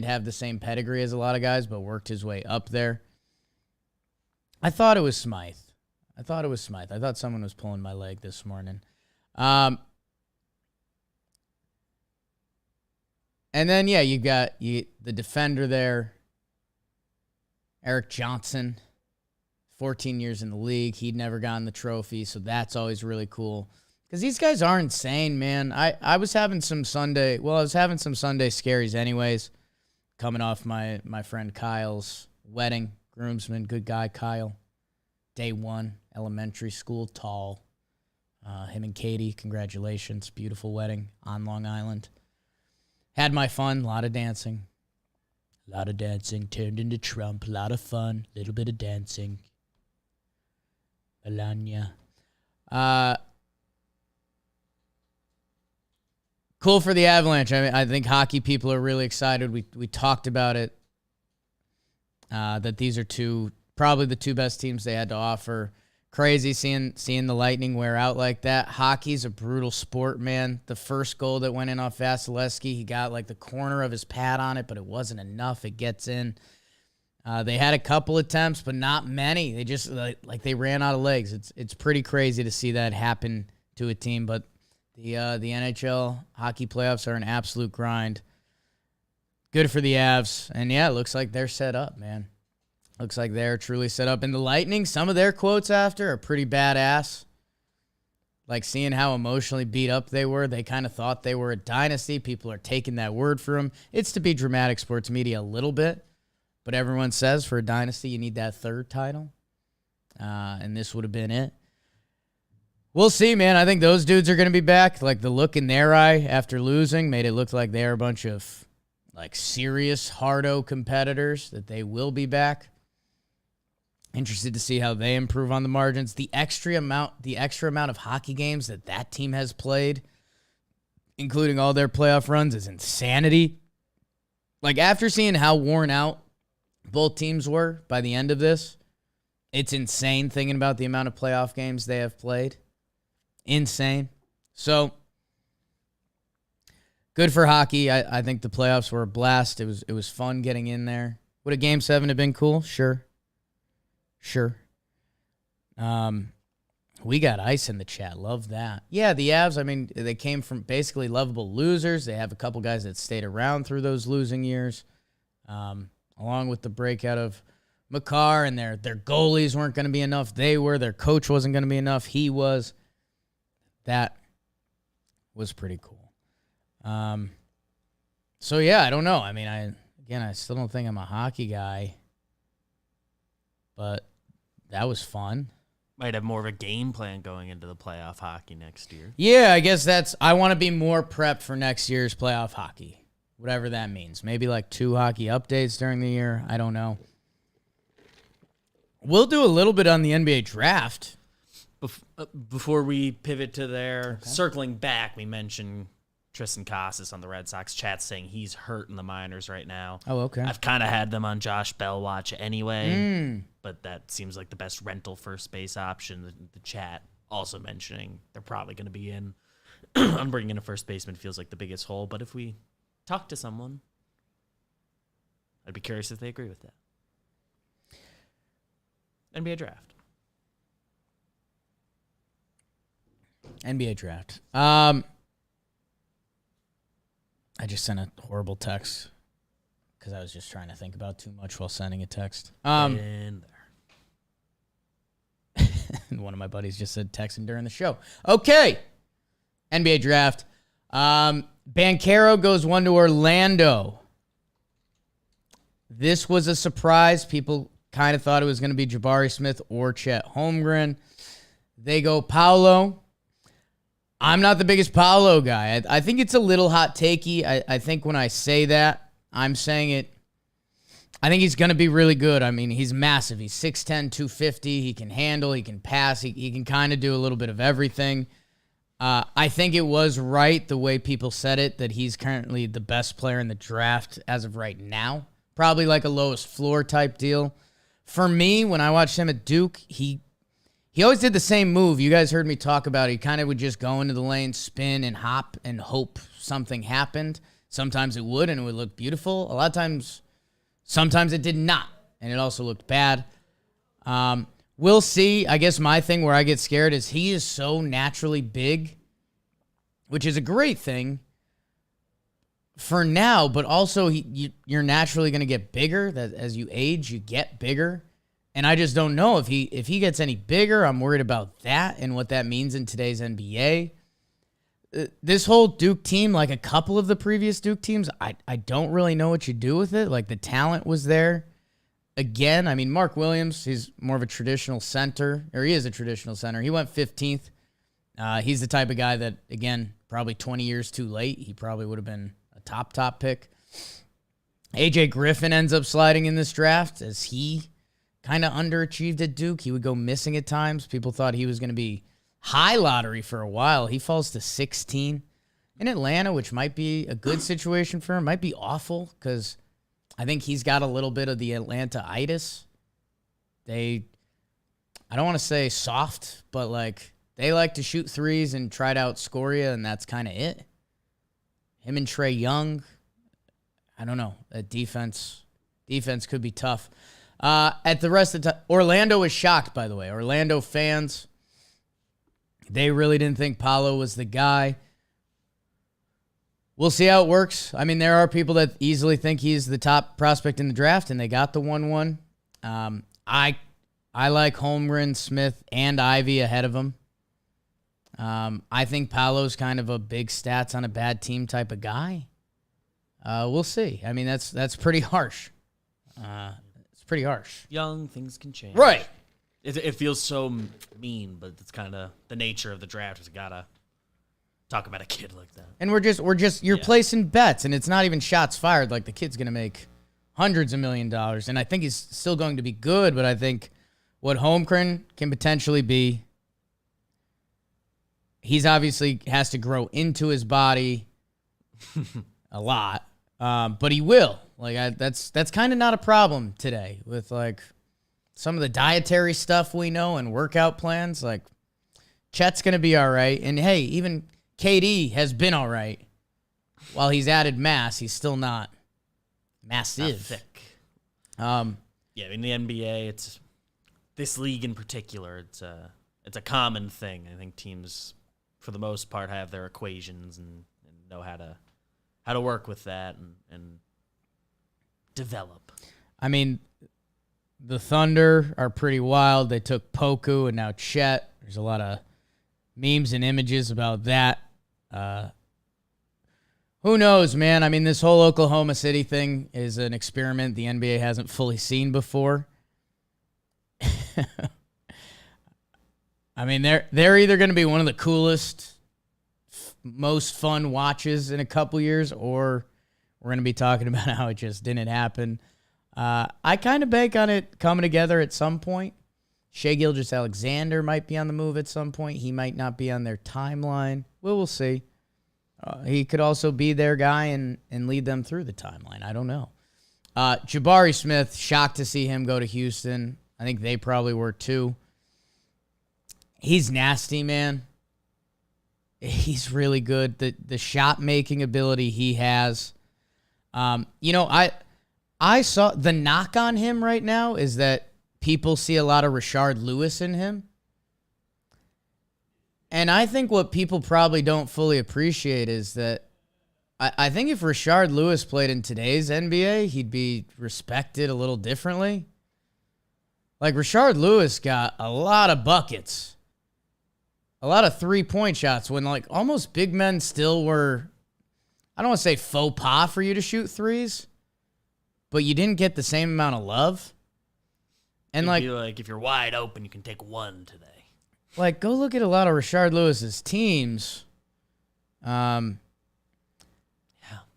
have the same pedigree as a lot of guys, but worked his way up there. I thought it was Smythe. I thought someone was pulling my leg this morning. And then, yeah, you got the defender there, Eric Johnson, 14 years in the league. He'd never gotten the trophy, so that's always really cool. Because these guys are insane, man. I was having some Sunday scaries anyways, coming off my friend Kyle's wedding. Groomsman, good guy, Kyle. Day 1, elementary school, tall. Him and Katie, congratulations. Beautiful wedding on Long Island. Had my fun, a lot of dancing. Turned into Trump, a lot of fun, little bit of dancing. Melania. Cool for the Avalanche. I mean, I think hockey people are really excited. We talked about it. That these are probably the two best teams they had to offer. Crazy seeing the Lightning wear out like that. Hockey's a brutal sport, man. The first goal that went in off Vasilevsky, he got like the corner of his pad on it, but it wasn't enough. It gets in. They had a couple attempts, but not many. They just like they ran out of legs. It's pretty crazy to see that happen to a team, but the NHL hockey playoffs are an absolute grind. Good for the Avs. And yeah, it looks like they're set up, man. Looks like they're truly set up. And the Lightning, some of their quotes after are pretty badass. Like seeing how emotionally beat up they were. They kind of thought they were a dynasty. People are taking that word for them. It's to be dramatic sports media a little bit. But everyone says for a dynasty, you need that third title. And this would have been it. We'll see, man. I think those dudes are going to be back. Like the look in their eye after losing made it look like they're a bunch of like serious hardo competitors, that they will be back. Interested to see how they improve on the margins. The extra amount of hockey games that team has played, including all their playoff runs, is insanity. Like, after seeing how worn out both teams were by the end of this, it's insane thinking about the amount of playoff games they have played. Insane. So, good for hockey. I think the playoffs were a blast. It was fun getting in there. Would a Game 7 have been cool? Sure. We got ice in the chat. Love that. Yeah, the Avs, I mean, they came from basically lovable losers. They have a couple guys that stayed around through those losing years, along with the breakout of Makar, and their goalies weren't going to be enough. They were. Their coach wasn't going to be enough. He was. That was pretty cool. So, yeah, I don't know. I mean, I still don't think I'm a hockey guy, but that was fun. Might have more of a game plan going into the playoff hockey next year. Yeah, I guess I want to be more prepped for next year's playoff hockey, whatever that means. Maybe like 2 hockey updates during the year. I don't know. We'll do a little bit on the NBA draft. Before we pivot to there, circling back, we mentioned Tristan Casas on the Red Sox chat saying he's hurt in the minors right now. Oh, okay. I've kind of had them on Josh Bell watch anyway, but that seems like the best rental first base option. The chat also mentioning they're probably going to be in. On bringing in a first baseman feels like the biggest hole, but if we talk to someone, I'd be curious if they agree with that. NBA draft. NBA draft. I just sent a horrible text because I was just trying to think about too much while sending a text. And there. And one of my buddies just said texting during the show. Okay. NBA draft. Banchero goes 1 to Orlando. This was a surprise. People kind of thought it was going to be Jabari Smith or Chet Holmgren. They go Paolo. I'm not the biggest Paolo guy. I think it's a little hot takey. I think when I say that, I'm saying it. I think he's going to be really good. I mean, he's massive. He's 6'10", 250. He can handle. He can pass. He can kind of do a little bit of everything. I think it was right the way people said it, that he's currently the best player in the draft as of right now. Probably like a lowest floor type deal. For me, when I watched him at Duke, he always did the same move. You guys heard me talk about it. He kind of would just go into the lane, spin, and hop, and hope something happened. Sometimes it would, and it would look beautiful. A lot of times, sometimes it did not, and it also looked bad. We'll see. I guess my thing where I get scared is he is so naturally big, which is a great thing for now, but also you're naturally going to get bigger. That as you age, you get bigger. And I just don't know if he gets any bigger. I'm worried about that and what that means in today's NBA. This whole Duke team, like a couple of the previous Duke teams, I don't really know what you do with it. Like, the talent was there. Again, I mean, Mark Williams, he's more of a traditional center, or he is a traditional center. He went 15th. He's the type of guy that, again, probably 20 years too late. He probably would have been a top pick. AJ Griffin ends up sliding in this draft as he kind of underachieved at Duke. He would go missing at times. People thought he was going to be high lottery for a while. He falls to 16 in Atlanta, which might be a good situation for him. Might be awful because I think he's got a little bit of the Atlanta-itis. I don't want to say soft, but like they like to shoot threes and try to outscore you, and that's kind of it. Him and Trae Young, I don't know. That defense could be tough. At the rest of the time, Orlando was shocked, by the way. Orlando fans, they really didn't think Paolo was the guy. We'll see how it works. I mean, there are people that easily think he's the top prospect in the draft, and they got the 1-1. I like Holmgren, Smith, and Ivy ahead of him. I think Paolo's kind of a big stats on a bad team type of guy. We'll see. I mean, that's pretty harsh. Pretty harsh. Young, things can change. Right. It feels so mean, but it's kind of the nature of the draft. Is gotta talk about a kid like that. And you're placing bets, and it's not even shots fired. Like, the kid's gonna make hundreds of $1 million, and I think he's still going to be good. But I think what Holmgren can potentially be, he's obviously has to grow into his body a lot. But he will. Like that's kind of not a problem today with like some of the dietary stuff we know and workout plans. Like Chet's gonna be all right. And hey, even KD has been all right. While he's added mass, he's still not massive. Not thick. Yeah, in the NBA, it's this league in particular. It's a common thing. I think teams, for the most part, have their equations and know how to work with that and develop. I mean, the Thunder are pretty wild. They took Poku and now Chet. There's a lot of memes and images about that. Who knows, man? I mean, this whole Oklahoma City thing is an experiment the NBA hasn't fully seen before. I mean, they're either going to be one of the coolest, most fun watches in a couple years, or we're going to be talking about how it just didn't happen. I kind of bank on it coming together at some point. Shai Gilgeous-Alexander might be on the move at some point. He might not be on their timeline. We'll see. He could also be their guy and lead them through the timeline. I don't know. Jabari Smith, shocked to see him go to Houston. I think they probably were too. He's nasty, man. He's really good. The shot-making ability he has. I saw the knock on him right now is that people see a lot of Rashard Lewis in him. And I think what people probably don't fully appreciate is that I think if Rashard Lewis played in today's NBA, he'd be respected a little differently. Like, Rashard Lewis got a lot of buckets, a lot of three-point shots when, like, almost big men still were, I don't want to say faux pas for you to shoot threes, but you didn't get the same amount of love. And, like if you're wide open, you can take one today. Like, go look at a lot of Rashard Lewis's teams. I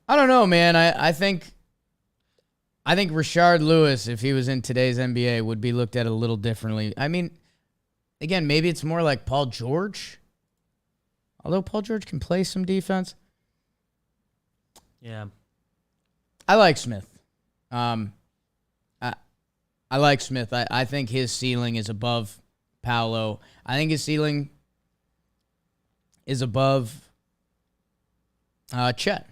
don't know, man. I think Rashard Lewis, if he was in today's NBA, would be looked at a little differently. I mean, again, maybe it's more like Paul George. Although Paul George can play some defense. Yeah. I like Smith. I like Smith. I think his ceiling is above Paolo. I think his ceiling is above Chet.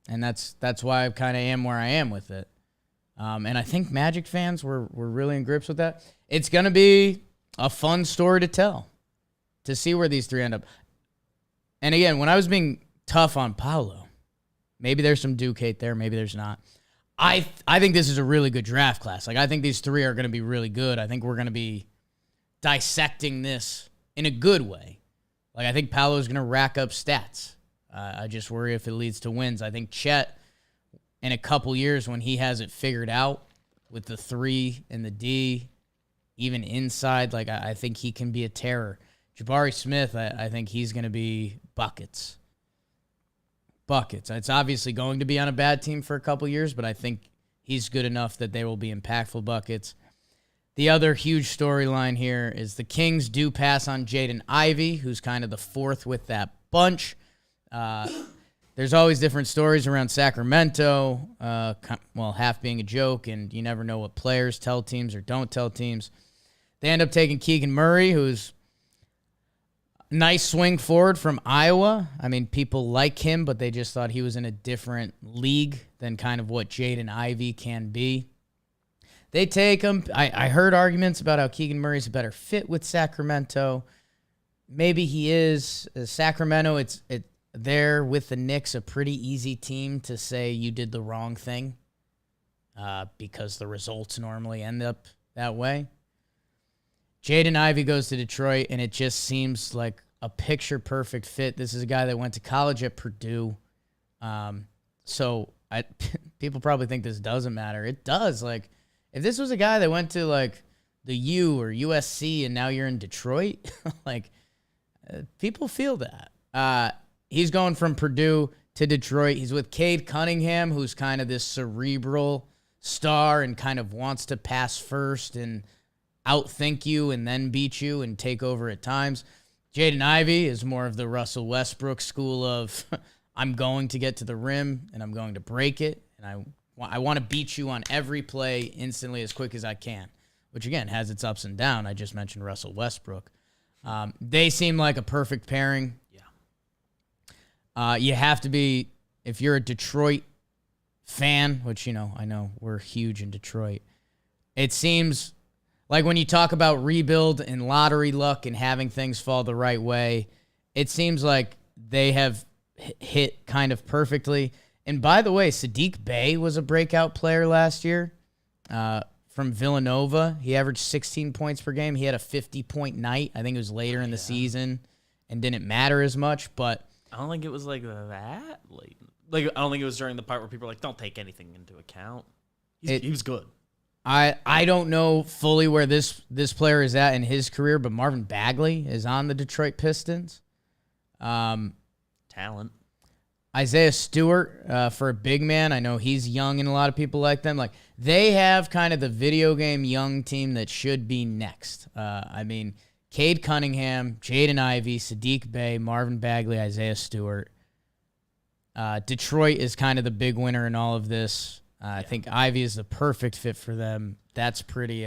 And that's why I kind of am where I am with it. And I think Magic fans were really in grips with that. It's going to be a fun story to tell, to see where these three end up. And again, when I was being tough on Paolo, maybe there's some Duke hate there, maybe there's not. I think this is a really good draft class. Like, I think these three are going to be really good. I think we're going to be dissecting this in a good way. Like, I think Paolo's going to rack up stats. I just worry if it leads to wins. I think Chet, in a couple years when he has it figured out with the 3 and the D, even inside, like, I think he can be a terror. Jabari Smith, I think he's going to be buckets. Buckets. It's obviously going to be on a bad team for a couple years, but I think he's good enough that they will be impactful buckets. The other huge storyline here is the Kings do pass on Jaden Ivey, who's kind of the fourth with that bunch. There's always different stories around Sacramento, half being a joke, and you never know what players tell teams or don't tell teams. They end up taking Keegan Murray, who's nice swing forward from Iowa. I mean, people like him, but they just thought he was in a different league than kind of what Jaden Ivey can be. They take him. I heard arguments about how Keegan Murray's a better fit with Sacramento. Maybe he is. Sacramento, it's there with the Knicks, a pretty easy team to say you did the wrong thing because the results normally end up that way. Jaden Ivey goes to Detroit, and it just seems like a picture-perfect fit. This is a guy that went to college at Purdue. People probably think this doesn't matter. It does. Like, if this was a guy that went to, like, the U or USC and now you're in Detroit, people feel that. He's going from Purdue to Detroit. He's with Cade Cunningham, who's kind of this cerebral star and kind of wants to pass first and outthink you and then beat you and take over at times. Jaden Ivey is more of the Russell Westbrook school of I'm going to get to the rim and I'm going to break it and and I want to beat you on every play instantly as quick as I can, which, again, has its ups and downs. I just mentioned Russell Westbrook. They seem like a perfect pairing. Yeah. You have to be, if you're a Detroit fan, which, I know we're huge in Detroit, it seems like when you talk about rebuild and lottery luck and having things fall the right way, it seems like they have hit kind of perfectly. And by the way, Sadiq Bey was a breakout player last year from Villanova. He averaged 16 points per game. He had a 50-point night. I think it was later in the season and didn't matter as much, but I don't think it was like that late. Like, I don't think it was during the part where people were like, don't take anything into account. He was good. I don't know fully where this player is at in his career, but Marvin Bagley is on the Detroit Pistons. Talent. Isaiah Stewart, for a big man, I know he's young and a lot of people like them. Like, they have kind of the video game young team that should be next. Cade Cunningham, Jaden Ivey, Sadiq Bey, Marvin Bagley, Isaiah Stewart. Detroit is kind of the big winner in all of this. I think Ivy is the perfect fit for them. That's pretty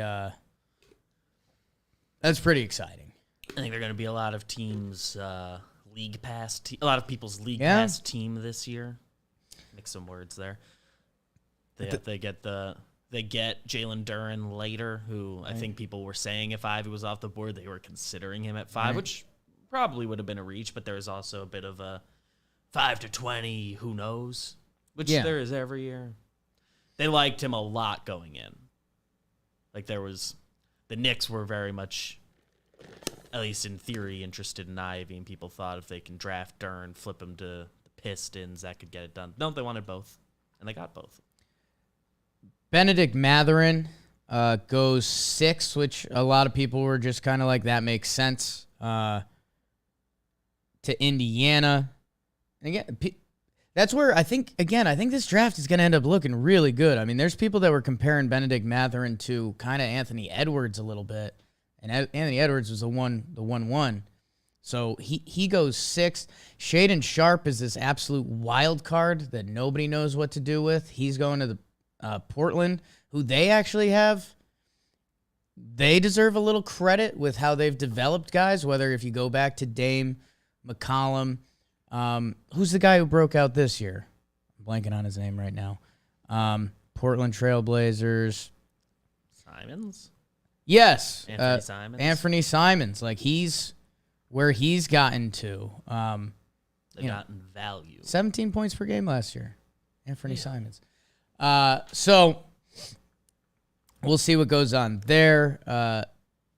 exciting. I think they're going to be a lot of teams, a lot of people's league pass team this year. Mix some words there. They get Jalen Duren later, who I think people were saying if Ivy was off the board, they were considering him at 5, which probably would have been a reach, but there was also a bit of a 5 to 20, who knows, which there is every year. They liked him a lot going in. Like, the Knicks were very much, at least in theory, interested in Ivy, and people thought if they can draft Duren, flip him to the Pistons, that could get it done. No, they wanted both, and they got both. Benedict Mathurin goes 6, which a lot of people were just kind of like, that makes sense, to Indiana. And again, that's where I think this draft is going to end up looking really good. I mean, there's people that were comparing Benedict Mathurin to kind of Anthony Edwards a little bit, and Anthony Edwards was the 1-1. So he goes 6. Shaedon Sharp is this absolute wild card that nobody knows what to do with. He's going to the Portland, who they actually have. They deserve a little credit with how they've developed guys, whether if you go back to Dame, McCollum. Who's the guy who broke out this year? I'm blanking on his name right now. Portland Trailblazers. Simons? Yes. Anthony Simons? Anthony Simons. Like, he's where he's gotten to. They've gotten value. 17 points per game last year. Anthony Simons. So we'll see what goes on there.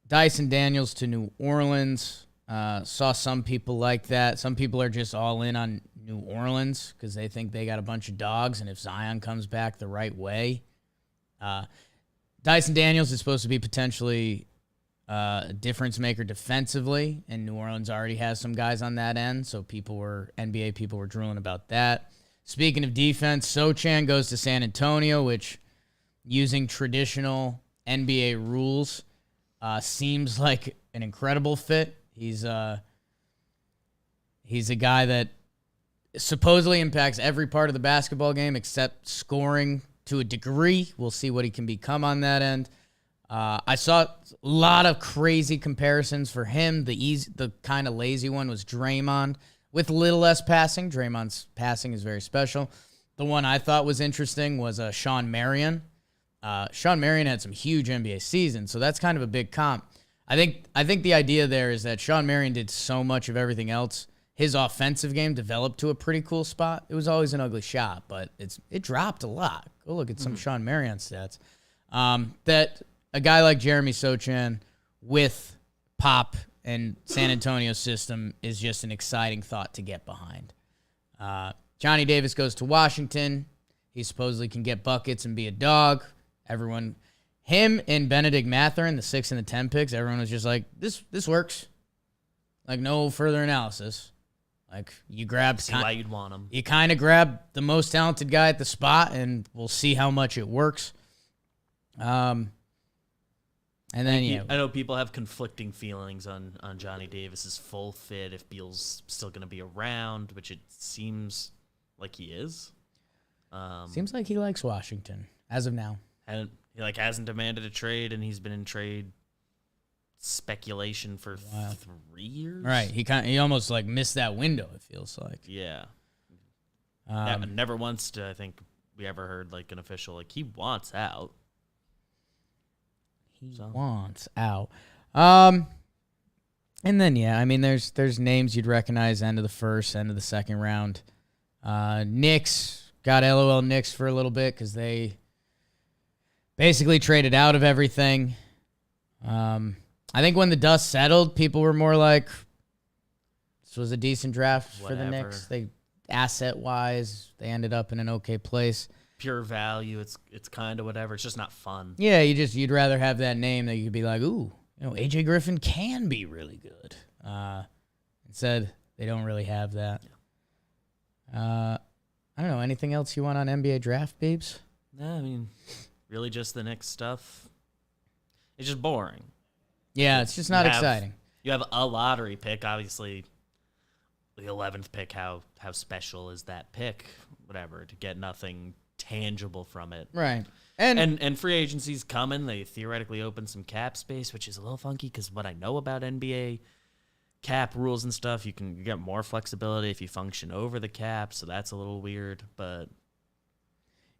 Dyson Daniels to New Orleans. Saw some people like that. Some people are just all in on New Orleans because they think they got a bunch of dogs, and if Zion comes back the right way. Dyson Daniels is supposed to be potentially a difference maker defensively, and New Orleans already has some guys on that end, so NBA people were drooling about that. Speaking of defense, Sochan goes to San Antonio, which, using traditional NBA rules, seems like an incredible fit. He's a guy that supposedly impacts every part of the basketball game except scoring to a degree. We'll see what he can become on that end. I saw a lot of crazy comparisons for him. The kind of lazy one was Draymond with a little less passing. Draymond's passing is very special. The one I thought was interesting was Sean Marion. Sean Marion had some huge NBA seasons, so that's kind of a big comp. I think the idea there is that Sean Marion did so much of everything else. His offensive game developed to a pretty cool spot. It was always an ugly shot, but it dropped a lot. Go look at some Sean Marion stats. That a guy like Jeremy Sochan with Pop and San Antonio's system is just an exciting thought to get behind. Johnny Davis goes to Washington. He supposedly can get buckets and be a dog. Him and Benedict Mathurin, the 6 and the 10 picks, everyone was just like, this works. Like, no further analysis. Like, you grabbed... See why you'd want him. You kind of grab the most talented guy at the spot, and we'll see how much it works. And then, I know people have conflicting feelings on Johnny Davis's full fit, if Beal's still going to be around, which it seems like he is. Seems like he likes Washington as of now. And he hasn't demanded a trade, and he's been in trade speculation for 3 years. Right. He almost missed that window, it feels like. Yeah. Never once did I think we ever heard an official he wants out. He wants out. And then there's names you'd recognize end of the first, end of the second round. Knicks got LOL Knicks for a little bit because they basically traded out of everything. I think when the dust settled, people were more like, this was a decent draft for the Knicks. They asset-wise, they ended up in an okay place. Pure value, it's kind of whatever. It's just not fun. Yeah, you'd rather have that name that you could be like, ooh, AJ Griffin can be really good. Instead, they don't really have that. I don't know. Anything else you want on NBA draft, Beebs? No, really just the Knicks stuff. It's just boring. Yeah, it's just not exciting. You have a lottery pick, obviously. The 11th pick, how special is that pick? Whatever, to get nothing tangible from it. Right. And free agency's coming. They theoretically open some cap space, which is a little funky because what I know about NBA cap rules and stuff, you get more flexibility if you function over the cap, so that's a little weird. But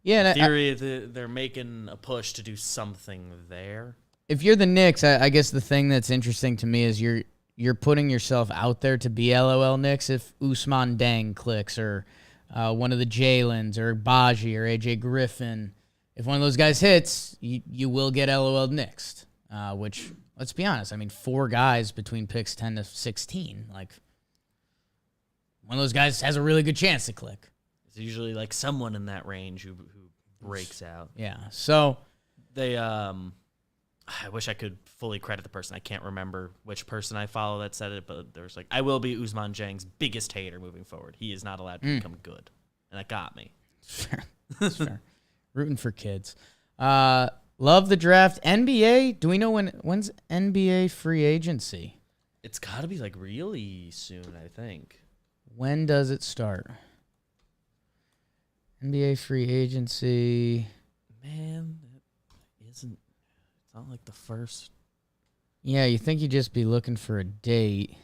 in theory, they're making a push to do something there. If you're the Knicks, I guess the thing that's interesting to me is you're putting yourself out there to be LOL Knicks if Ousmane Deng clicks or one of the Jalen's or Baji or AJ Griffin. If one of those guys hits, you will get LOL Knicks, which, let's be honest, 4 guys between picks 10 to 16. One of those guys has a really good chance to click. It's usually someone in that range who breaks out. Yeah, so they I wish I could fully credit the person. I can't remember which person I follow that said it, but there was I will be Ousmane Deng's biggest hater moving forward. He is not allowed to become good. And that got me. That's fair. Rooting for kids. Love the draft. NBA, do we know when's NBA free agency? It's got to be really soon, I think. When does it start? NBA free agency. Man, it isn't. It's not the first. Yeah, you think you'd just be looking for a date.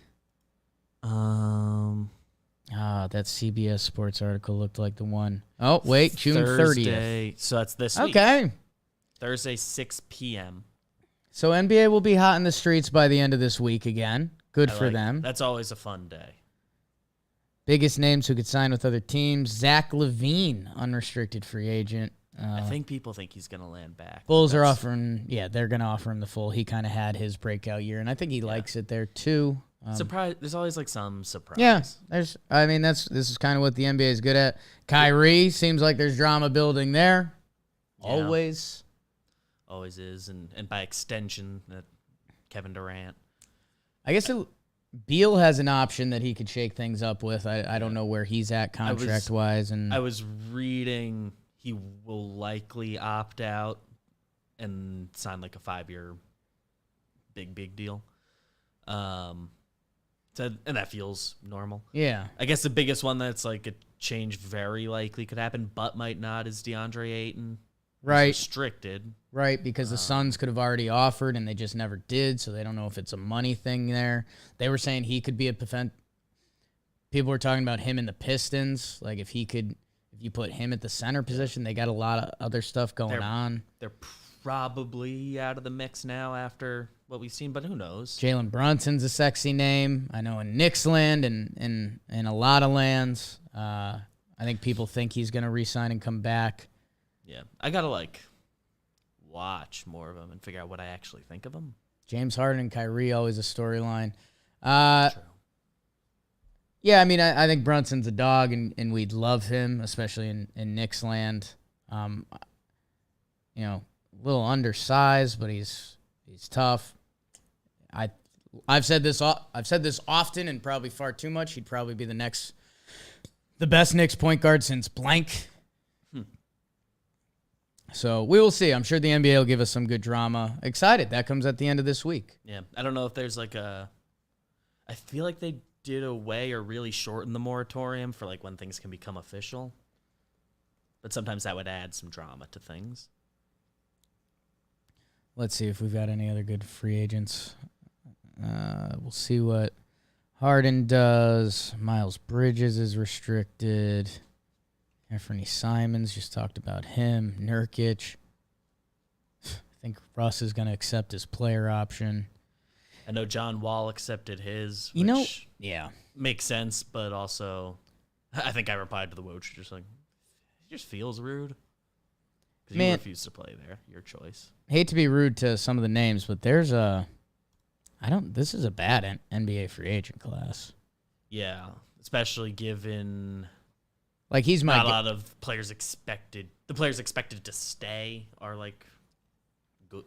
That CBS Sports article looked like the one. Oh, wait, June 30th. So that's this week. Okay. Thursday, 6 p.m. So NBA will be hot in the streets by the end of this week again. Good for them. That's always a fun day. Biggest names who could sign with other teams. Zach LaVine, unrestricted free agent. I think people think he's going to land back. Bulls are offering, they're going to offer him the full. He kind of had his breakout year, and I think he likes it there too. Surprise! There's always some surprise. Yeah, this is kind of what the NBA is good at. Kyrie seems like there's drama building there. Yeah. Always is, and by extension, Kevin Durant. I guess Beal has an option that he could shake things up with. I don't know where he's at contract wise, and I was reading he will likely opt out and sign a 5-year big deal. And that feels normal. Yeah. I guess the biggest one that's a change very likely could happen, but might not, is DeAndre Ayton. Right. Restricted. Right, because the Suns could have already offered and they just never did, so they don't know if it's a money thing there. They were saying he could be people were talking about him in the Pistons. If you put him at the center position, they got a lot of other stuff going on. They're probably out of the mix now after what we've seen, but who knows? Jalen Brunson's a sexy name. I know in Knicks land and in a lot of lands. I think people think he's going to re-sign and come back. Yeah, I got to watch more of him and figure out what I actually think of him. James Harden and Kyrie, always a storyline. True. Yeah, I think Brunson's a dog, and we'd love him, especially in Knicks land. A little undersized, but he's tough. I've said this often and probably far too much. He'd probably be the best Knicks point guard since blank. So we will see. I'm sure the NBA will give us some good drama. Excited. That comes at the end of this week. Yeah. I don't know if there's I feel like they did away or really shorten the moratorium for when things can become official. but sometimes that would add some drama to things. Let's see if we've got any other good free agents. We'll see what Harden does. Miles Bridges is restricted. Anthony Simons, just talked about him. Nurkic. I think Russ is going to accept his player option. I know John Wall accepted his, which makes sense, but also I think I replied to the Woj just like, it just feels rude. Because you refuse to play there. Your choice. Hate to be rude to some of the names, but this is a bad NBA free agent class. Yeah, especially given like he's my not a lot of players expected. The players expected to stay are like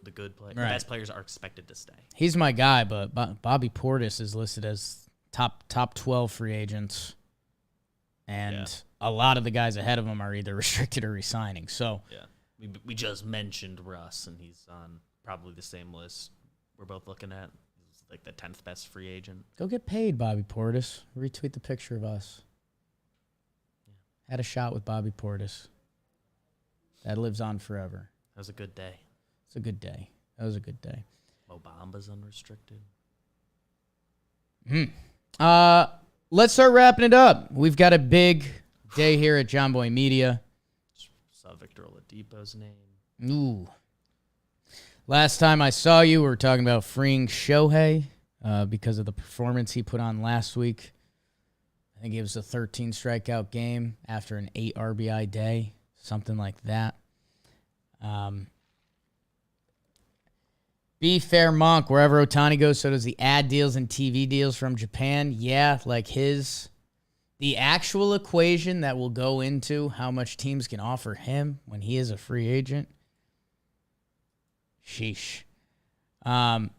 the good players. Right. The best players are expected to stay. He's my guy, but Bobby Portis is listed as top 12 free agents, and a lot of the guys ahead of him are either restricted or resigning. So we just mentioned Russ, and he's on probably the same list we're both looking at. He's like the 10th best free agent. Go get paid, Bobby Portis. Retweet the picture of us. Had a shot with Bobby Portis. That lives on forever. That was a good day. It's a good day. That was a good day. Mo Bamba's unrestricted. Let's start wrapping it up. We've got a big day here at John Boy Media. Saw Victor Oladipo's name. Ooh. Last time I saw you, we were talking about freeing Shohei because of the performance he put on last week. I think it was a 13 strikeout game after an 8 RBI day, something like that. Be fair, Monk. Wherever Ohtani goes, so does the ad deals and TV deals from Japan. Yeah, like the actual equation that will go into how much teams can offer him when he is a free agent. Sheesh. Tom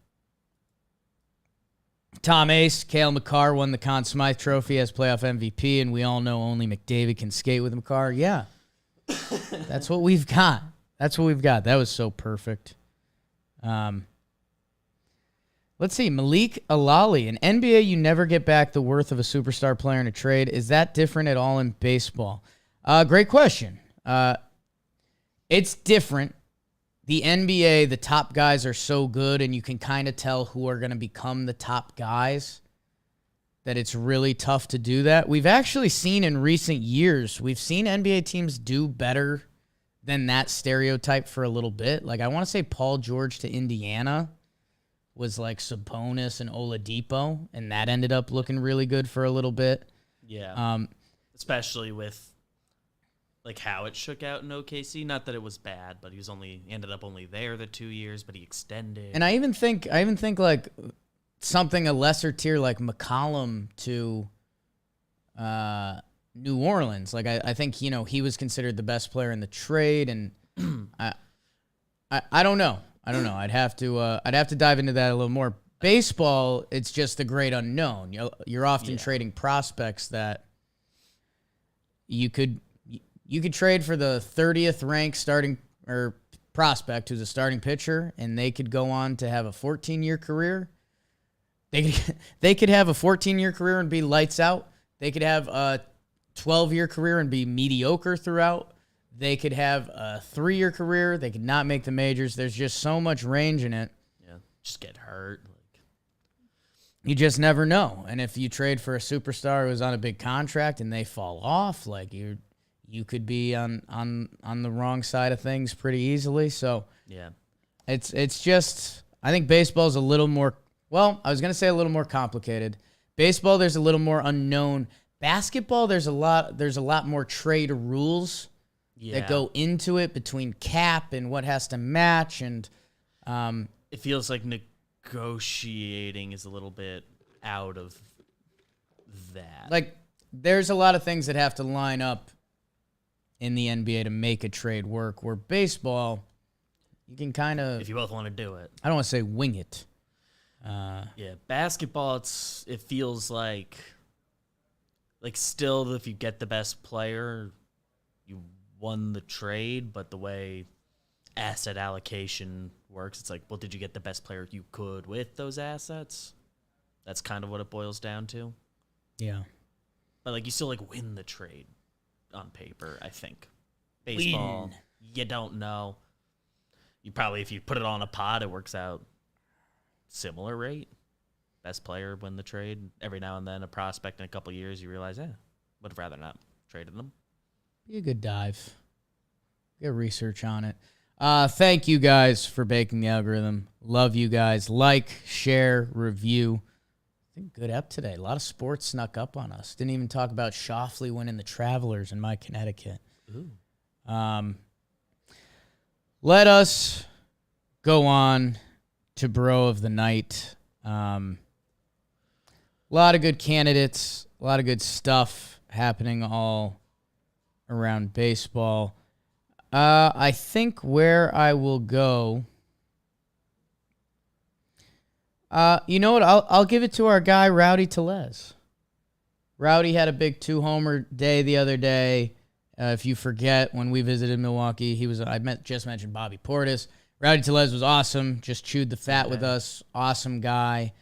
Ace, Cale Makar won the Conn Smythe Trophy as playoff MVP, and we all know only McDavid can skate with Makar. Yeah. That's what we've got. That's what we've got. That was so perfect. Let's see. Malik Alali. In NBA, you never get back the worth of a superstar player in a trade. Is that different at all in baseball? Great question. It's different. The NBA, the top guys are so good, and you can kind of tell who are going to become the top guys, that it's really tough to do that. We've actually seen in recent years, we've seen NBA teams do better than that stereotype for a little bit. Like, I want to say Paul George to Indiana was like Sabonis and Oladipo, and that ended up looking really good for a little bit. Yeah. Especially with like how it shook out in OKC. Not that it was bad, but he ended up only there the 2 years, but he extended. And I even think like something a lesser tier like McCollum to New Orleans. Like I think, he was considered the best player in the trade, and I don't know. I'd have to dive into that a little more. Baseball, it's just the great unknown. You're often trading prospects that you could trade for the 30th ranked starting or prospect who's a starting pitcher, and they could go on to have a 14-year career. They could have a 14-year career and be lights out. They could have a 12-year career and be mediocre throughout. They could have a 3-year career. They could not make the majors. There's just so much range in it. Yeah, just get hurt. You just never know. And if you trade for a superstar who's on a big contract and they fall off, like you could be on the wrong side of things pretty easily. So yeah, it's just, I think baseball's a little more, well, I was going to say a little more complicated. Baseball, there's a little more unknown. Basketball, there's a lot more trade rules that go into it between cap and what has to match. And it feels like negotiating is a little bit out of that. Like, there's a lot of things that have to line up in the NBA to make a trade work, where baseball, you can kind of, if you both want to do it. I don't want to say wing it. Basketball, it feels like still if you get the best player, you won the trade, but the way asset allocation works, it's like, well, did you get the best player you could with those assets? That's kind of what it boils down to. Yeah. But you still win the trade on paper, I think. Baseball, Leading. you don't know. You probably, if you put it on a pot, it works out similar rate. Best player win the trade. Every now and then, a prospect in a couple years, you realize, would have rather not traded them. Be a good dive. Get research on it. Thank you guys for baking the algorithm. Love you guys. Like, share, review. I think good ep today. A lot of sports snuck up on us. Didn't even talk about Shoffley winning the Travelers in my Connecticut. Ooh. Let us go on to Bro of the Night. A lot of good candidates, a lot of good stuff happening all around baseball. I think where I will go, you know what? I'll give it to our guy Rowdy Tellez. Rowdy had a big 2-homer day the other day. If you forget, when we visited Milwaukee, just mentioned Bobby Portis. Rowdy Tellez was awesome. Just chewed the fat with us. Awesome guy.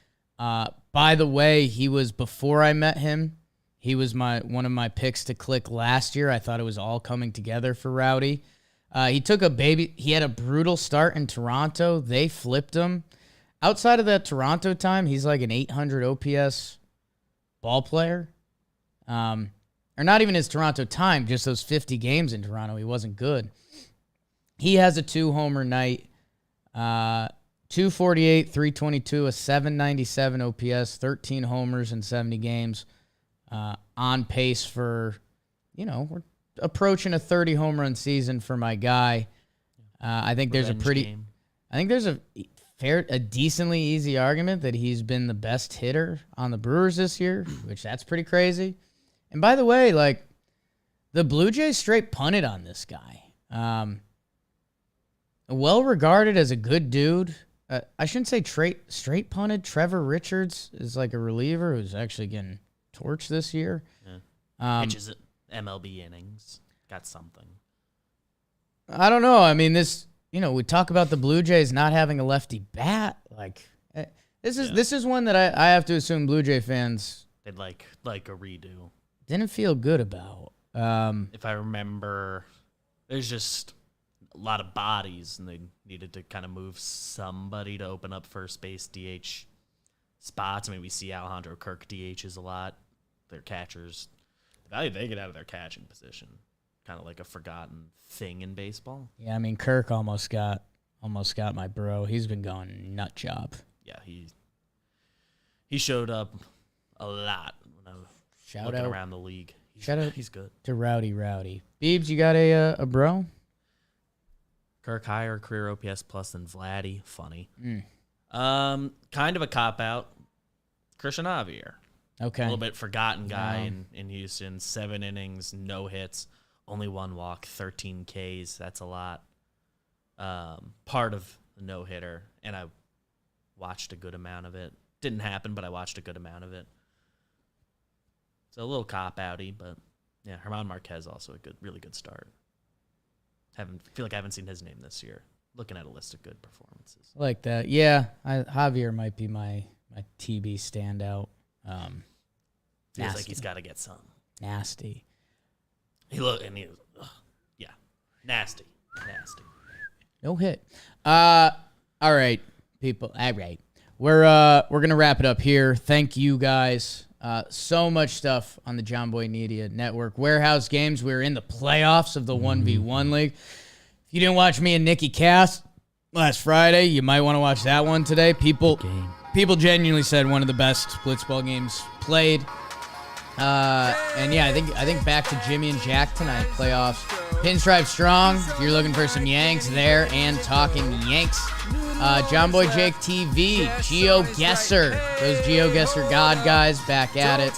By the way, he was, before I met him, he was one of my picks to click last year. I thought it was all coming together for Rowdy. He had a brutal start in Toronto. They flipped him. Outside of that Toronto time, he's like an 800 OPS ball player. Or not even his Toronto time, just those 50 games in Toronto. He wasn't good. He has a 2-homer night. 248, 322, a 797 OPS, 13 homers in 70 games. On pace for, we're approaching a 30 home run season for my guy. I think there's a decently easy argument that he's been the best hitter on the Brewers this year, which that's pretty crazy. And by the way, like, the Blue Jays straight punted on this guy. Well regarded as a good dude. I shouldn't say straight punted. Trevor Richards is like a reliever who's actually getting torched this year. Yeah. Pitches at MLB innings. Got something. I don't know. I mean, we talk about the Blue Jays not having a lefty bat. Like, this is one that I have to assume Blue Jay fans They'd like a redo. Didn't feel good about. If I remember, there's just a lot of bodies, and they needed to kind of move somebody to open up first base DH spots. I mean, we see Alejandro Kirk DHs a lot. Their catchers, the value they get out of their catching position, kind of like a forgotten thing in baseball. Yeah, I mean, Kirk almost got my bro. He's been going nut job. Yeah, he showed up a lot when I was looking around the league. He's good. To Rowdy. Beebs, you got a bro? Kirk higher career OPS plus than Vladdy. Funny. Kind of a cop-out. Christian Javier. Okay. A little bit forgotten guy in Houston. 7 innings, no hits, only 1 walk, 13 Ks. That's a lot. Part of the no-hitter, and I watched a good amount of it. Didn't happen, but I watched a good amount of it. It's a little cop-outy, but yeah, Herman Marquez also a really good start. Feel like I haven't seen his name this year. Looking at a list of good performances. I like that. Yeah, Javier might be my TB standout. Feels like he's got to get some. Nasty. Nasty. No hit. All right, people. All right. We're gonna wrap it up here. Thank you guys. So much stuff on the John Boy Media Network. Warehouse Games. We're in the playoffs of the 1v1 league. If you didn't watch me and Nikki Cass last Friday, you might want to watch that one today. People genuinely said one of the best blitzball games played. And yeah, I think back to Jimmy and Jack tonight. Playoffs. Pinstripe Strong. If you're looking for some Yanks there and talking Yanks. John Boy Jake TV, GeoGuessr, those GeoGuessr God guys back at it.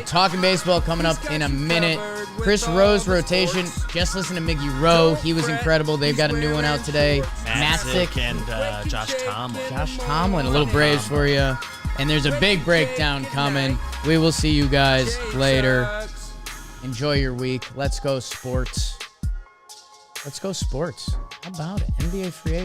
Talking baseball coming up in a minute. Chris Rowe's rotation, just listen to Miggy Rowe. He was incredible. They've got a new one out today. Matzik and Josh Tomlin. Josh Tomlin, a little Braves for you. And there's a big breakdown coming. We will see you guys later. Enjoy your week. Let's go sports. How about it? NBA free agent.